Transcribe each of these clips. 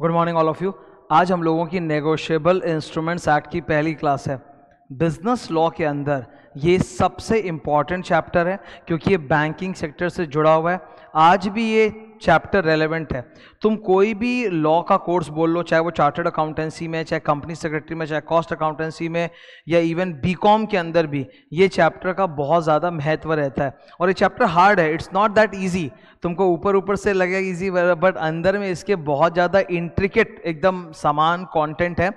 Good morning all of you. आज हम लोगों की नेगोशिएबल इंस्ट्रूमेंट्स एक्ट की पहली क्लास है। बिजनेस लॉ के अंदर ये सबसे इम्पॉर्टेंट चैप्टर है क्योंकि ये बैंकिंग सेक्टर से जुड़ा हुआ है। आज भी ये चैप्टर रेलेवेंट है। तुम कोई भी लॉ का कोर्स बोल लो, चाहे वो चार्टर्ड अकाउंटेंसी में, चाहे कंपनी सेक्रेटरी में, चाहे कॉस्ट अकाउंटेंसी में, या इवन बीकॉम के अंदर भी ये चैप्टर का बहुत ज़्यादा महत्व रहता है। और ये चैप्टर हार्ड है, इट्स नॉट दैट ईजी। तुमको ऊपर ऊपर से लगेगा इजी, बट अंदर में इसके बहुत ज़्यादा इंट्रिकेट एकदम समान कंटेंट है।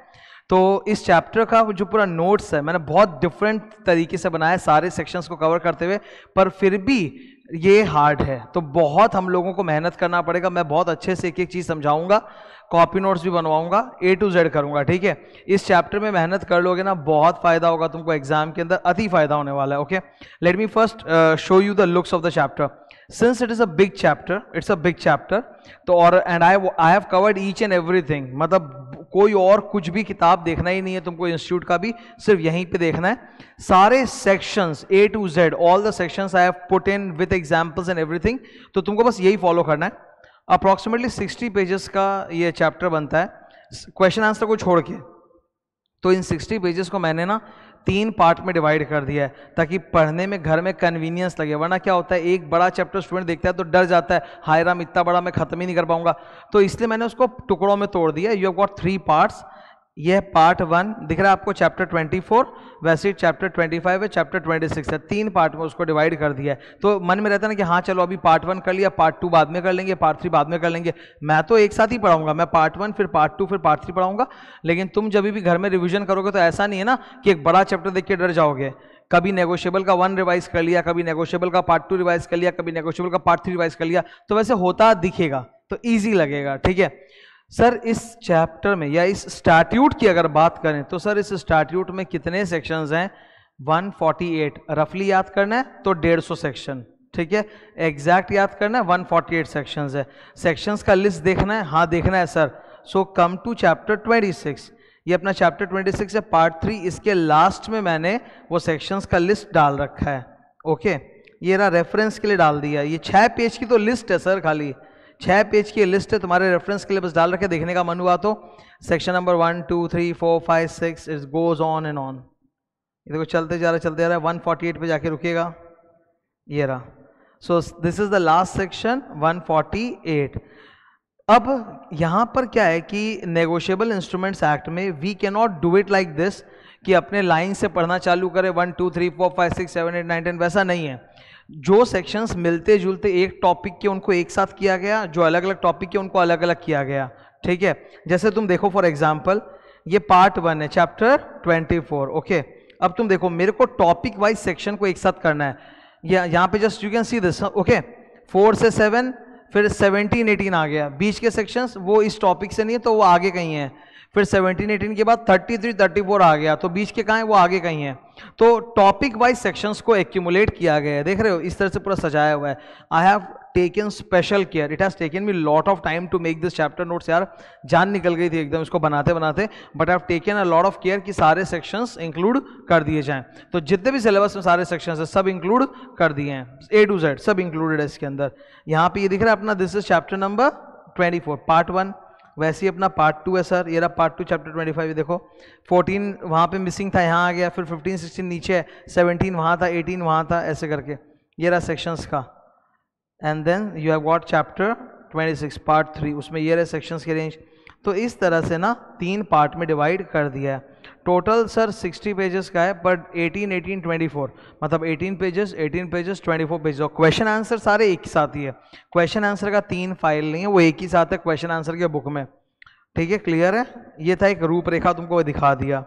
तो इस चैप्टर का जो पूरा नोट्स है मैंने बहुत डिफरेंट तरीके से बनाया है सारे सेक्शंस को कवर करते हुए, पर फिर भी ये हार्ड है तो बहुत हम लोगों को मेहनत करना पड़ेगा। मैं बहुत अच्छे से एक एक चीज़ समझाऊंगा, कॉपी नोट्स भी बनवाऊंगा, A to Z करूंगा, ठीक है। इस चैप्टर में मेहनत कर लोगे ना, बहुत फायदा होगा तुमको, एग्जाम के अंदर अति फायदा होने वाला है। Okay, let me first show you the looks of the chapter. Since it is a big chapter, it's a big chapter, तो और and I have covered each and everything, मतलब कोई और कुछ भी किताब देखना ही नहीं है तुमको, इंस्टीट्यूट का भी सिर्फ यहीं पे देखना है। सारे sections A to Z, all the sections I have put in with examples and everything, तो तुमको बस यही फॉलो करना है। अप्रॉक्सीमेटली 60 पेजेस का ये चैप्टर बनता है, क्वेश्चन आंसर को छोड़ के। तो इन 60 पेजेस को मैंने ना 3 पार्ट में डिवाइड कर दिया है ताकि पढ़ने में घर में कन्वीनियंस लगे। वरना क्या होता है, एक बड़ा चैप्टर स्टूडेंट देखता है तो डर जाता है, हाय राम इतना बड़ा मैं खत्म ही नहीं कर पाऊंगा। तो इसलिए मैंने उसको टुकड़ों में तोड़ दिया। You have got 3 parts. यह पार्ट 1 दिख रहा है आपको, चैप्टर 24, वैसे ही चैप्टर 25 है, चैप्टर 26 है। 3 पार्ट में उसको डिवाइड कर दिया है। तो मन में रहता है ना कि हाँ चलो अभी पार्ट 1 कर लिया, पार्ट 2 बाद में कर लेंगे, पार्ट 3 बाद में कर लेंगे। मैं तो एक साथ ही पढ़ाऊंगा, मैं पार्ट 1 फिर पार्ट 2 फिर पार्ट 3 पढ़ाऊंगा। लेकिन तुम जब भी घर में रिविजन करोगे तो ऐसा नहीं है ना कि एक बड़ा चैप्टर देख के डर जाओगे। कभी नेगोशिएबल का 1 रिवाइज कर लिया, कभी नेगोशिएबल का पार्ट 2 रिवाइज कर लिया, कभी नेगोशिएबल का पार्ट 3 रिवाइज कर लिया, तो वैसे होता दिखेगा तो ईजी लगेगा, ठीक है। सर इस चैप्टर में या इस स्टैट्यूट की अगर बात करें तो सर इस स्टैट्यूट में कितने सेक्शंस हैं? 148 रफली याद करना है तो 150 सेक्शन, ठीक है। एग्जैक्ट याद करना है 148 सेक्शंस है। सेक्शंस का लिस्ट देखना है, हाँ देखना है sir. So come to chapter 26। ये अपना चैप्टर 26 है, पार्ट 3। इसके लास्ट में मैंने वो सेक्शंस का लिस्ट डाल रखा है। ओके, ये रहा, रेफरेंस के लिए डाल दिया। ये 6 पेज की तो लिस्ट है सर, खाली 6 पेज की लिस्ट है, तुम्हारे रेफरेंस के लिए बस डाल रखे, देखने का मन हुआ तो। Section number 1 2 3 4 5 6 it goes on and on. ये देखो चलते जा रहा है, 148 पे जाके रुकेगा, ये रहा। So this is the last section 148। अब यहाँ पर क्या है कि नेगोशिएबल इंस्ट्रूमेंट्स एक्ट में we can not do it like this कि अपने लाइन से पढ़ना चालू करें 1 2 3 4 5 6 7 8 9 10, वैसा नहीं है। जो सेक्शंस मिलते जुलते एक टॉपिक के उनको एक साथ किया गया, जो अलग अलग टॉपिक के उनको अलग अलग किया गया, ठीक है। जैसे तुम देखो फॉर एग्जांपल ये पार्ट 1 है, चैप्टर 24। ओके, अब तुम देखो मेरे को टॉपिक वाइज सेक्शन को एक साथ करना है। यहाँ पे just you can see this. Okay, 4 से 7, फिर 17 18 आ गया। बीच के सेक्शंस वो इस टॉपिक से नहीं है तो वो आगे कहीं है। फिर 17 18 के बाद 33 34 आ गया, तो बीच के कहाँ है, वो आगे कहीं है। तो टॉपिक वाइज सेक्शंस को एक्यूमुलेट किया गया है, देख रहे हो इस तरह से पूरा सजाया हुआ है। I have taken special care, it has taken me lot of time to make this chapter notes. यार जान निकल गई थी एकदम इसको बनाते बनाते, but I have taken a lot of care कि सारे सेक्शंस इंक्लूड कर दिए जाएं। तो जितने भी सिलेबस में सारे सेक्शंस है सब इंक्लूड कर दिए हैं, A to Z सब इंक्लूडेड है इसके अंदर। यहाँ पे ये दिख रहा है अपना, this is chapter number 24 part 1। वैसे ही अपना पार्ट 2 है सर, ये रहा पार्ट 2 चैप्टर 25। देखो 14 वहाँ पे मिसिंग था, यहाँ आ गया, फिर 15 16 नीचे है, 17 वहाँ था, 18 वहाँ था, ऐसे करके ये रहा सेक्शंस का। And then you have got chapter 26 part 3, उसमें ये रहे सेक्शंस के रेंज। तो इस तरह से ना 3 पार्ट में डिवाइड कर दिया है। टोटल सर 60 पेजेस का है, बट 18 18 24 मतलब 18 पेजेस 24 पेजेस। और क्वेश्चन आंसर सारे एक ही साथ ही है, क्वेश्चन आंसर का 3 फाइल नहीं है, वो एक ही साथ है क्वेश्चन आंसर के बुक में, ठीक है। क्लियर है? ये था एक रूपरेखा, तुमको दिखा दिया।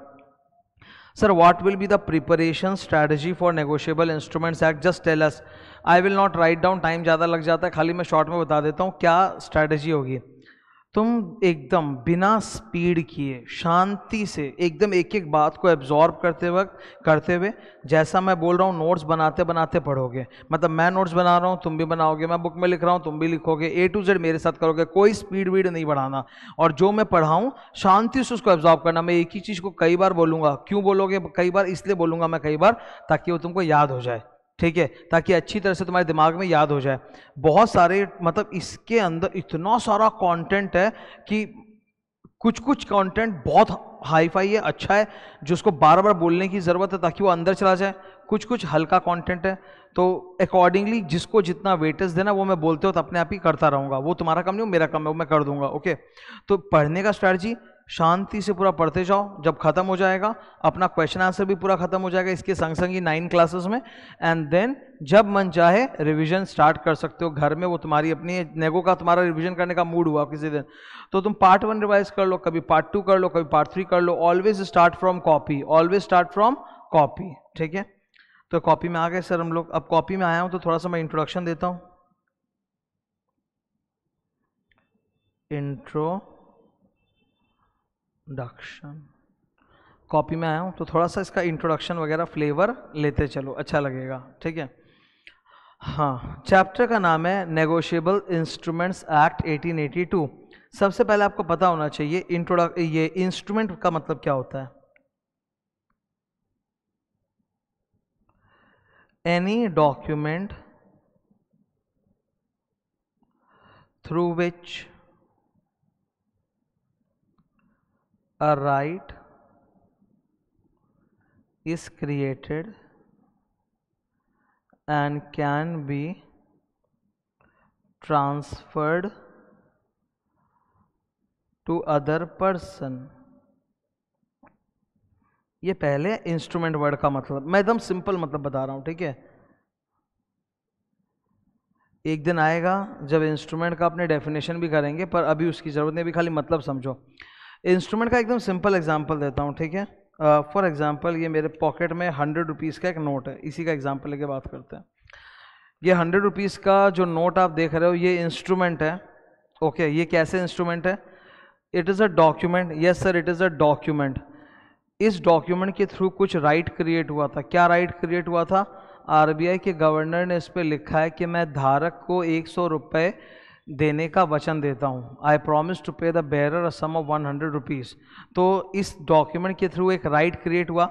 Sir what will be the preparation strategy for negotiable instruments act, just tell us. I will not write down, time ज़्यादा लग जाता है, खाली मैं शॉर्ट में बता देता हूँ क्या स्ट्रैटेजी होगी। तुम एकदम बिना स्पीड किए शांति से एकदम एक एक बात को एब्जॉर्ब करते हुए जैसा मैं बोल रहा हूँ नोट्स बनाते बनाते पढ़ोगे। मतलब मैं नोट्स बना रहा हूँ तुम भी बनाओगे, मैं बुक में लिख रहा हूँ तुम भी लिखोगे, A to Z मेरे साथ करोगे, कोई स्पीड वीड नहीं बढ़ाना। और जो मैं पढ़ाऊँ शांति से उसको एब्जॉर्ब करना। मैं एक ही चीज़ को कई बार बोलूँगा, क्यों बोलोगे कई बार, इसलिए बोलूँगा मैं कई बार ताकि वो तुमको याद हो जाए, ठीक है, ताकि अच्छी तरह से तुम्हारे दिमाग में याद हो जाए। बहुत सारे मतलब इसके अंदर इतना सारा कंटेंट है कि कुछ कुछ कंटेंट बहुत हाई फाई है, अच्छा है, जिसको बार बार बोलने की ज़रूरत है ताकि वो अंदर चला जाए। कुछ कुछ हल्का कंटेंट है, तो अकॉर्डिंगली जिसको जितना वेटेज देना वो मैं बोलते हो तो अपने आप ही करता रहूँगा। वो तुम्हारा काम नहीं, वो मेरा काम है, वो मैं कर दूंगा। ओके, तो पढ़ने का स्ट्रैटेजी, शांति से पूरा पढ़ते जाओ, जब खत्म हो जाएगा अपना क्वेश्चन आंसर भी पूरा खत्म हो जाएगा इसके संग संग ही 9 क्लासेस में। एंड देन जब मन चाहे रिवीजन स्टार्ट कर सकते हो घर में, वो तुम्हारी अपनी नेगो का तुम्हारा रिवीजन करने का मूड हुआ किसी दिन तो तुम पार्ट 1 रिवाइज कर लो, कभी पार्ट 2 कर लो, कभी पार्ट 3 कर लो। Always start from copy, always start from copy, ठीक है। तो कॉपी में आ गए सर हम लोग। अब कॉपी में आया हूं तो थोड़ा सा मैं इंट्रोडक्शन देता हूं। इंट्रोडक्शन, कॉपी में आया हूं तो थोड़ा सा इसका इंट्रोडक्शन वगैरह फ्लेवर लेते चलो, अच्छा लगेगा, ठीक है। हाँ, चैप्टर का नाम है नेगोशिएबल इंस्ट्रूमेंट्स एक्ट 1882। सबसे पहले आपको पता होना चाहिए ये इंस्ट्रूमेंट का मतलब क्या होता है। Any document through which a right is created and can be transferred to other person। ये पहले इंस्ट्रूमेंट वर्ड का मतलब, मैं एकदम सिंपल मतलब बता रहा हूं, ठीक है। एक दिन आएगा जब इंस्ट्रूमेंट का अपने डेफिनेशन भी करेंगे, पर अभी उसकी जरूरत नहीं, अभी खाली मतलब समझो। इंस्ट्रूमेंट का एकदम सिंपल एग्जांपल देता हूँ, ठीक है। फॉर एग्जांपल ये मेरे पॉकेट में 100 रुपीज़ का एक नोट है, इसी का एग्जांपल लेके बात करते हैं। ये 100 रुपीज़ का जो नोट आप देख रहे हो ये इंस्ट्रूमेंट है। ओके, ये कैसे इंस्ट्रूमेंट है? It is a document. Yes sir, it is a document. इस डॉक्यूमेंट के थ्रू कुछ राइट क्रिएट हुआ था। क्या राइट क्रिएट हुआ था? आरबीआई के गवर्नर ने इस पर लिखा है कि मैं धारक को 100 रुपये देने का वचन देता हूँ। I promise to pay the bearer a sum of 100 rupees. तो इस डॉक्यूमेंट के थ्रू एक राइट क्रिएट हुआ।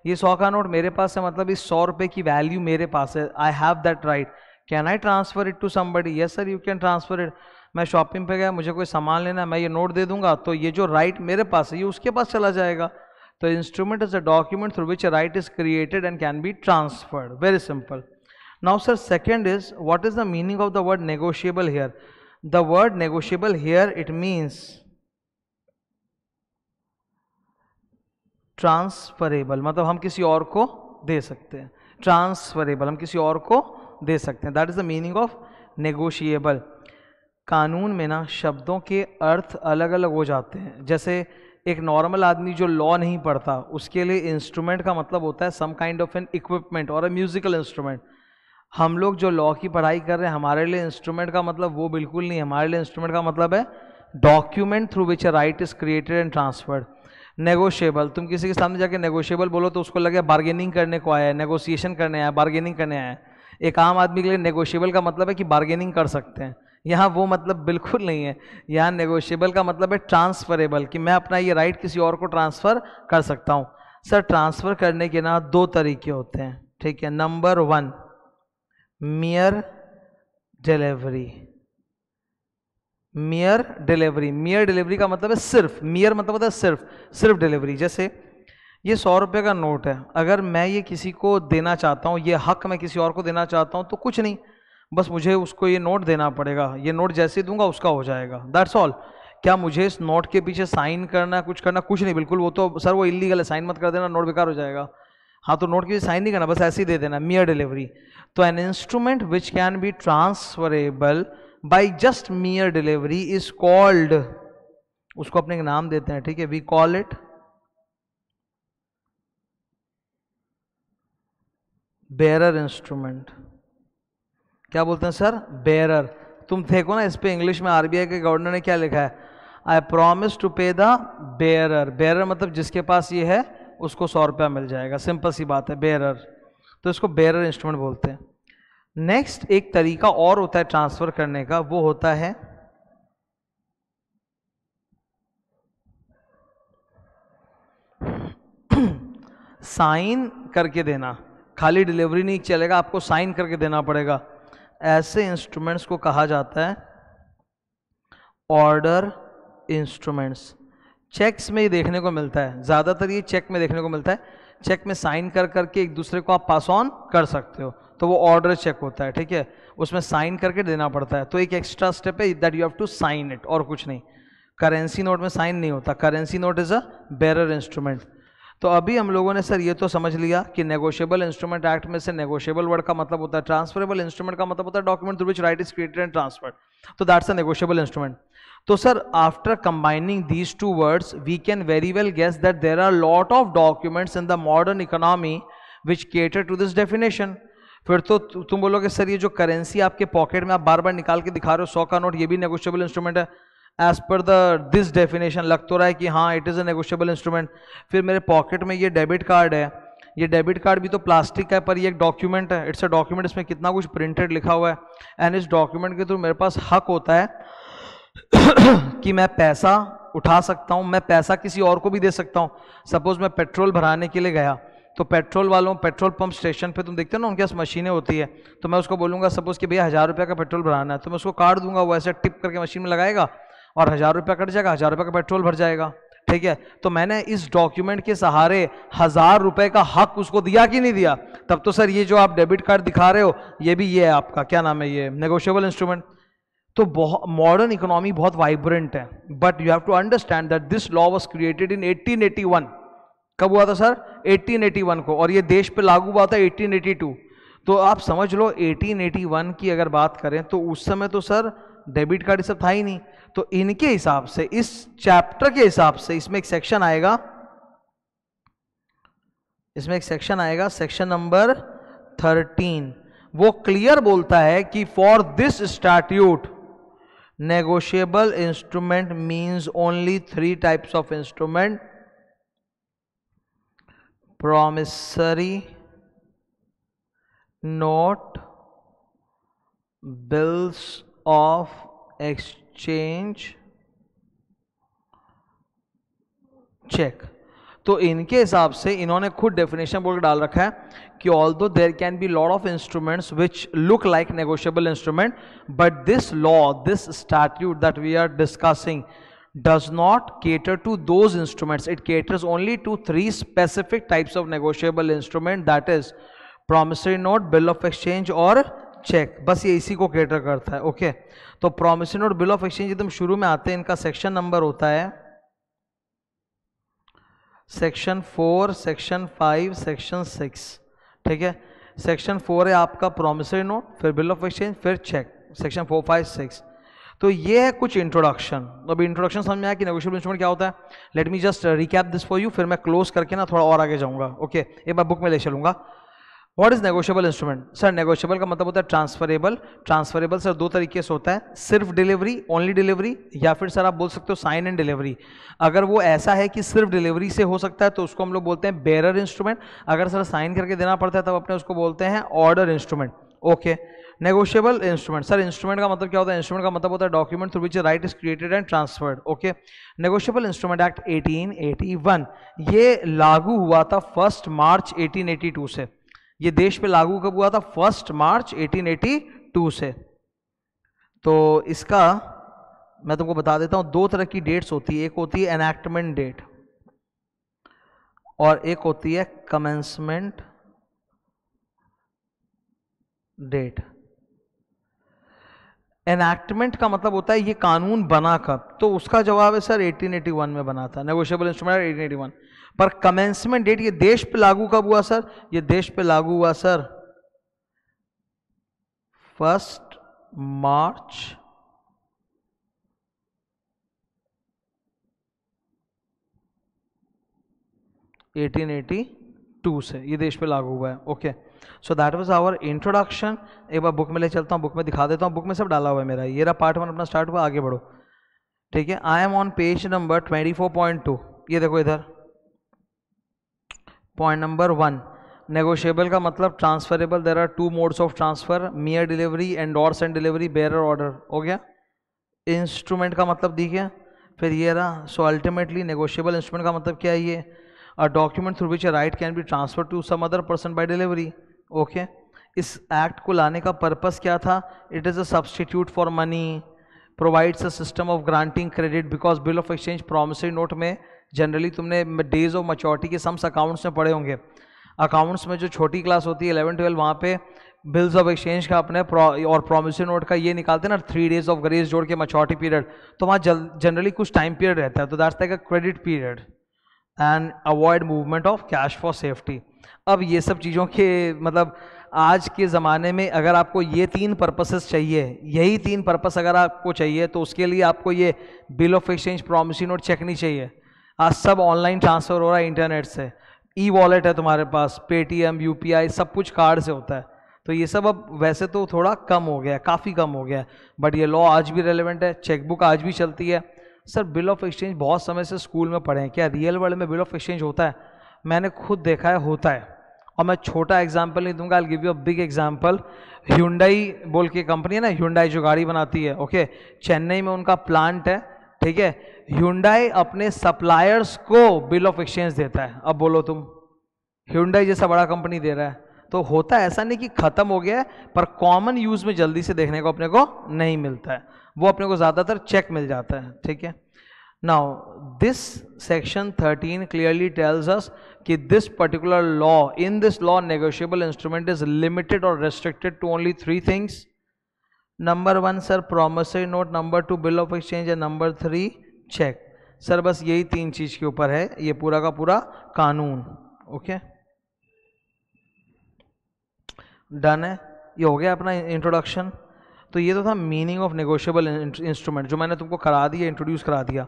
ये 100 का नोट मेरे पास है, मतलब इस 100 रुपये की वैल्यू मेरे पास है। I have that right. Can I transfer it to somebody? Yes sir, you can transfer it. मैं शॉपिंग पे गया, मुझे कोई सामान लेना है, मैं ये नोट दे दूंगा तो ये जो राइट मेरे पास है ये उसके पास चला जाएगा। तो instrument is a document through which a right is created and can be transferred. Very simple. Now sir, second is, what is the meaning of the word negotiable here? The word negotiable here, it means transferable, मतलब हम किसी और को दे सकते हैं। Transferable, हम किसी और को दे सकते हैं। That is the meaning of negotiable. कानून में ना शब्दों के अर्थ अलग अलग हो जाते हैं। जैसे एक नॉर्मल आदमी जो लॉ नहीं पढ़ता उसके लिए इंस्ट्रूमेंट का मतलब होता है some kind of an equipment और अ म्यूजिकल इंस्ट्रूमेंट। हम लोग जो लॉ की पढ़ाई कर रहे हैं हमारे लिए इंस्ट्रूमेंट का मतलब वो बिल्कुल नहीं है। हमारे लिए इंस्ट्रूमेंट का मतलब है document through which a right is created and transferred. Negotiable, तुम किसी के सामने जाके नेगोशिएबल बोलो तो उसको लगे बार्गेनिंग करने को आया है, नेगोशिएशन करने आया है, बार्गेनिंग करने आया है। एक आम आदमी के लिए नेगोशिएबल का मतलब है कि बार्गेनिंग कर सकते हैं। यहाँ वो मतलब बिल्कुल नहीं है। यहाँ नेगोशिएबल का मतलब है ट्रांसफरेबल, कि मैं अपना ये राइट किसी और को ट्रांसफ़र कर सकता हूँ। सर ट्रांसफ़र करने के ना 2 तरीके होते हैं, ठीक है। Number 1, मियर delivery. मियर डिलीवरी, मियर डिलीवरी का मतलब है सिर्फ, मियर मतलब होता है सिर्फ डिलीवरी। जैसे ये 100 रुपये का नोट है, अगर मैं ये किसी को देना चाहता हूँ, ये हक मैं किसी और को देना चाहता हूँ तो कुछ नहीं, बस मुझे उसको ये नोट देना पड़ेगा। ये नोट जैसे दूंगा उसका हो जाएगा, दैट्स ऑल। क्या मुझे इस नोट के पीछे साइन करना, कुछ करना? कुछ नहीं, बिल्कुल। वो तो सर वो इलीगल है, साइन मत कर देना, नोट बेकार हो जाएगा। हाँ, तो नोट के पीछे साइन नहीं करना, बस ऐसे ही दे देना, मियर डिलीवरी। तो an instrument which can be transferable by just mere delivery is called, उसको अपने एक नाम देते हैं, ठीक है। We call it bearer instrument. क्या बोलते हैं सर? बेयरर। तुम देखो ना इस पे इंग्लिश में आरबीआई के गवर्नर ने क्या लिखा है? आई promise to pay the bearer. Bearer मतलब जिसके पास ये है उसको 100 रुपया मिल जाएगा, सिंपल सी बात है, बेयरर। तो इसको बेयरर इंस्ट्रूमेंट बोलते हैं। नेक्स्ट एक तरीका और होता है ट्रांसफर करने का, वो होता है साइन करके देना। खाली डिलीवरी नहीं चलेगा, आपको साइन करके देना पड़ेगा। ऐसे इंस्ट्रूमेंट्स को कहा जाता है ऑर्डर इंस्ट्रूमेंट्स। चेक्स में ही देखने को मिलता है, ज़्यादातर ये चेक में देखने को मिलता है। चेक में साइन कर करके एक दूसरे को आप पास ऑन कर सकते हो, तो वो ऑर्डर चेक होता है, ठीक है, उसमें साइन करके देना पड़ता है। तो एक एक्स्ट्रा स्टेप है that you have to sign it, और कुछ नहीं। करेंसी नोट में साइन नहीं होता, currency note is a bearer instrument. तो अभी हम लोगों ने सर ये तो समझ लिया कि नेगोशिएबल इंस्ट्रूमेंट एक्ट में से नेगोशिएबल वर्ड का मतलब होता है ट्रांसफरेबल इंस्ट्रूमेंट का मतलब होता है document through which right is created and transferred, तो दैट्स अ नेगोशिएबल इंस्ट्रूमेंट। तो sir after combining these two words we can very well guess that there are lot of documents in the modern economy which cater to this definition. फिर तो तुम बोलोगे sir ये जो currency आपके pocket में आप बार बार निकाल के दिखा रहे हो 100 का नोट, ये भी नेगोशिएबल इंस्ट्रूमेंट है एज पर दिस डेफिनेशन। लग तो रहा है कि हाँ it is a negotiable instrument. फिर मेरे पॉकेट में ये डेबिट कार्ड है, ये डेबिट कार्ड भी तो प्लास्टिक का है पर ये एक डॉक्यूमेंट है, इट्स अ डॉक्यूमेंट, इसमें कितना कुछ प्रिंटेड लिखा हुआ है एंड इस डॉक्यूमेंट के थ्रू मेरे पास हक होता है कि मैं पैसा उठा सकता हूँ, मैं पैसा किसी और को भी दे सकता हूँ। सपोज मैं पेट्रोल भराने के लिए गया तो पेट्रोल वालों, पेट्रोल पंप स्टेशन पे तुम देखते हो ना उनके पास मशीनें होती है, तो मैं उसको बोलूँगा सपोज कि भैया 1000 रुपये का पेट्रोल भराना है, तो मैं उसको कार्ड दूंगा, वो ऐसे टिप करके मशीन में लगाएगा और 1000 रुपया कट जाएगा, 1000 रुपये का पेट्रोल भर जाएगा, ठीक है। तो मैंने इस डॉक्यूमेंट के सहारे 1000 रुपये का हक उसको दिया कि नहीं दिया? तब तो सर ये जो आप डेबिट कार्ड दिखा रहे हो ये भी ये है आपका क्या नाम है, ये नेगोशिएबल इंस्ट्रूमेंट। तो मॉडर्न इकोनॉमी बहुत वाइब्रेंट है, but you have to understand that this law was created in 1881। कब हुआ था सर? 1881 को, और ये देश पे लागू हुआ था 1882। तो आप समझ लो 1881 की अगर बात करें तो उस समय तो सर डेबिट कार्ड ये सब था ही नहीं। तो इनके हिसाब से, इस चैप्टर के हिसाब से इसमें एक सेक्शन आएगा, सेक्शन नंबर 13। वो क्लियर बोलता है कि for this statute negotiable instrument means only 3 types of instrument: promissory note, bills of exchange, check। तो इनके हिसाब से इन्होंने खुद डेफिनेशन बोल के डाल रखा है कि although there can be lot of instruments which look like negotiable instrument, but this law, this statute that we are discussing does not cater to those instruments. It caters only to 3 specific types of negotiable instrument, that is promissory note, bill of exchange और check। बस ये इसी को cater करता है, okay. तो promissory note, bill of exchange एकदम शुरू में आते हैं, इनका सेक्शन नंबर होता है सेक्शन 4, सेक्शन 5, सेक्शन 6, ठीक है। सेक्शन 4 है आपका promissory note, फिर bill of exchange, फिर check, सेक्शन 4, 5, 6। तो ये है कुछ इंट्रोडक्शन। अब इंट्रोडक्शन समझ में आया कि नेगोशिएबल इंस्ट्रूमेंट क्या होता है। Let me just recap this for you, फिर मैं क्लोज करके ना थोड़ा और आगे जाऊंगा, ओके। एक बार बुक में ले चलूंगा। What is negotiable instrument? Sir negotiable का मतलब होता है ट्रांसफरेबल। ट्रांसफरेबल सर 2 तरीके से होता है, सिर्फ डिलीवरी, ओनली डिलीवरी, या फिर सर आप बोल सकते हो साइन एंड डिलीवरी। अगर वो ऐसा है कि सिर्फ डिलीवरी से हो सकता है तो उसको हम लोग बोलते हैं बेरर इंस्ट्रूमेंट। अगर सर साइन करके देना पड़ता है तब अपने उसको बोलते हैं order instrument, okay. Negotiable instrument, sir instrument का मतलब क्या होता है? इंस्ट्रूमेंट का मतलब होता है document through which right is created and transferred, okay. Negotiable instrument act 1881 ये लागू हुआ था 1 मार्च 1882 से। ये देश पे लागू कब हुआ था? 1 मार्च 1882 से। तो इसका मैं तुमको बता देता हूं, 2 तरह की डेट्स होती है, एक होती है एनैक्टमेंट डेट और एक होती है कमेंसमेंट डेट। एनैक्टमेंट का मतलब होता है ये कानून बना कब, तो उसका जवाब है सर 1881 में बना था नेगोशिएबल इंस्ट्रूमेंट 1881। पर कमेंसमेंट डेट ये देश पे लागू कब हुआ सर? ये देश पे लागू हुआ सर 1 मार्च 1882 से ये देश पे लागू हुआ है, okay. So that was our introduction. एक बार बुक में ले चलता हूँ, बुक में दिखा देता हूँ, बुक में सब डाला हुआ है मेरा। ये रहा पार्ट 1 अपना स्टार्ट हुआ, आगे बढ़ो, ठीक है। I am on page number 24.2। ये देखो इधर पॉइंट नंबर 1, नेगोशिएबल का मतलब transferable. There are 2 modes of transfer, mere delivery, endorse and delivery, bearer order, हो गया। इंस्ट्रूमेंट का मतलब दिख गया। फिर ये रहा, सो अल्टीमेटली नेगोशिएबल इंस्ट्रूमेंट का मतलब क्या है? ये a document through which a right can be transfer to some other person by delivery, okay. इस एक्ट को लाने का पर्पस क्या था? It is a substitute for money. Provides a system of granting credit because bill of exchange promissory note में generally तुमने days of maturity के sums accounts में पढ़े होंगे। अकाउंट्स में जो छोटी क्लास होती है 11-12, वहाँ पे बिल्स ऑफ एक्सचेंज का अपने और प्रॉमिसरी नोट का ये निकालते हैं ना 3 days ऑफ ग्रेस जोड़ के मैच्योरिटी पीरियड, तो वहाँ जनरली कुछ टाइम पीरियड रहता है, तो that's like a credit period and avoid movement of cash for safety. अब ये सब चीज़ों के मतलब आज के ज़माने में अगर आपको ये 3 पर्पसेस चाहिए, यही 3 पर्पस अगर आपको चाहिए, तो उसके लिए आपको ये bill of exchange promissory note cheque नहीं चाहिए। आज सब ऑनलाइन ट्रांसफ़र हो रहा है इंटरनेट से, ई वॉलेट है तुम्हारे पास, पेटीएम, यूपीआई, सब कुछ कार्ड से होता है, तो ये सब अब वैसे तो थोड़ा कम हो गया है, काफ़ी कम हो गया है, बट ये लॉ आज भी रेलेवेंट है, चेकबुक आज भी चलती है। सर बिल ऑफ एक्सचेंज बहुत समय से स्कूल में पढ़े हैं, क्या रियल वर्ल्ड में बिल ऑफ एक्सचेंज होता है? मैंने खुद देखा है, होता है। और मैं छोटा एग्जाम्पल नहीं दूंगा, I give you a big example. Hyundai बोल के कंपनी है ना, ह्यूंडई जो गाड़ी बनाती है, ओके, चेन्नई में उनका प्लांट है, ठीक है। ह्यूंडई अपने सप्लायर्स को बिल ऑफ एक्सचेंज देता है। अब बोलो तुम, ह्यूंडई जैसा बड़ा कंपनी दे रहा है, तो होता है ऐसा नहीं कि खत्म हो गया है, पर कॉमन यूज में जल्दी से देखने को अपने को नहीं मिलता है, वो अपने को ज्यादातर चेक मिल जाता है, ठीक है। Now this section 13 clearly tells us कि this particular law, in this law negotiable instrument is limited और restricted to only 3 things. Number 1 sir promissory note, number 2 bill of exchange, and number 3 cheque. Sir बस यही 3 चीज के ऊपर है ये पूरा का पूरा कानून, ओके। डन है, ये हो गया अपना इंट्रोडक्शन। तो ये तो था मीनिंग ऑफ नेगोशिएबल इंस्ट्रूमेंट, जो मैंने तुमको करा दिया, इंट्रोड्यूस करा दिया।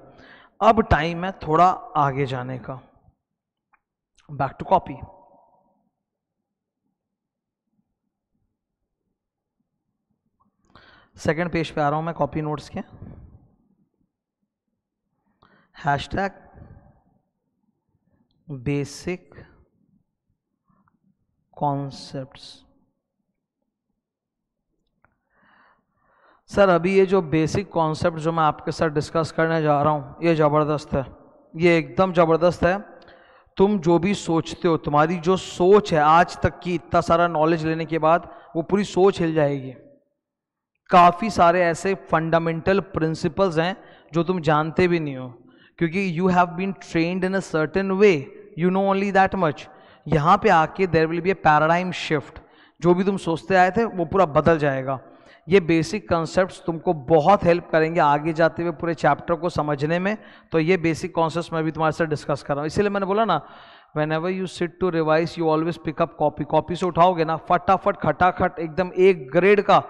अब टाइम है थोड़ा आगे जाने का, back to copy. Second page पे आ रहा हूं मैं कॉपी नोट्स के। Hashtag basic concepts. सर अभी ये जो बेसिक कॉन्सेप्ट जो मैं आपके साथ डिस्कस करने जा रहा हूँ, ये ज़बरदस्त है, ये एकदम ज़बरदस्त है। तुम जो भी सोचते हो, तुम्हारी जो सोच है आज तक की, इतना सारा नॉलेज लेने के बाद, वो पूरी सोच हिल जाएगी। काफ़ी सारे ऐसे फंडामेंटल प्रिंसिपल्स हैं जो तुम जानते भी नहीं हो, क्योंकि you have been trained in a certain way, you know only that much. यहाँ पे आके there will be a paradigm shift, जो भी तुम सोचते आए थे वो पूरा बदल जाएगा। ये बेसिक कॉन्सेप्ट्स तुमको बहुत हेल्प करेंगे आगे जाते हुए पूरे चैप्टर को समझने में। तो ये बेसिक कॉन्सेप्ट्स मैं भी तुम्हारे साथ डिस्कस कर रहा हूँ, इसीलिए मैंने बोला ना, whenever you sit to revise you always pick up copy. Copy से उठाओगे ना, फटाफट खटाखट एकदम एक ग्रेड का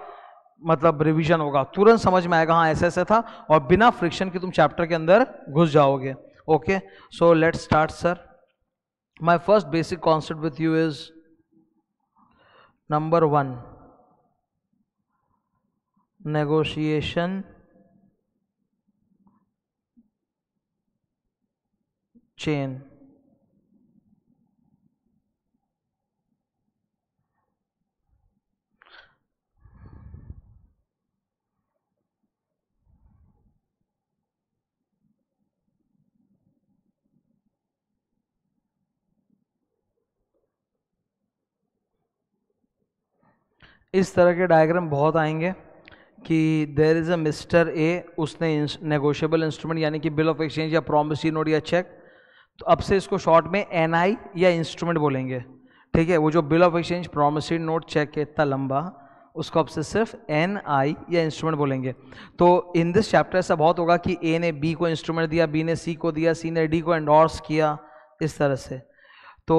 मतलब रिवीजन होगा, तुरंत समझ में आएगा हाँ ऐसे ऐसे था, और बिना फ्रिक्शन के तुम चैप्टर के अंदर घुस जाओगे। Okay, so let's start sir. My first basic concept with you is number 1, negotiation chain। इस तरह के डायग्राम बहुत आएंगे कि there is a mister A, उसने नेगोशिएबल इंस्ट्रूमेंट यानी कि बिल ऑफ एक्सचेंज या प्रॉमिसरी नोट या चेक, तो अब से इसको शॉर्ट में एनआई या इंस्ट्रूमेंट बोलेंगे, ठीक है। वो जो bill of exchange promissory note cheque है इतना लंबा, उसको अब से सिर्फ एनआई या इंस्ट्रूमेंट बोलेंगे। तो इन दिस चैप्टर ऐसा बहुत होगा कि ए ने बी को इंस्ट्रूमेंट दिया, बी ने सी को दिया, सी ने डी को एंडोर्स किया, इस तरह से। तो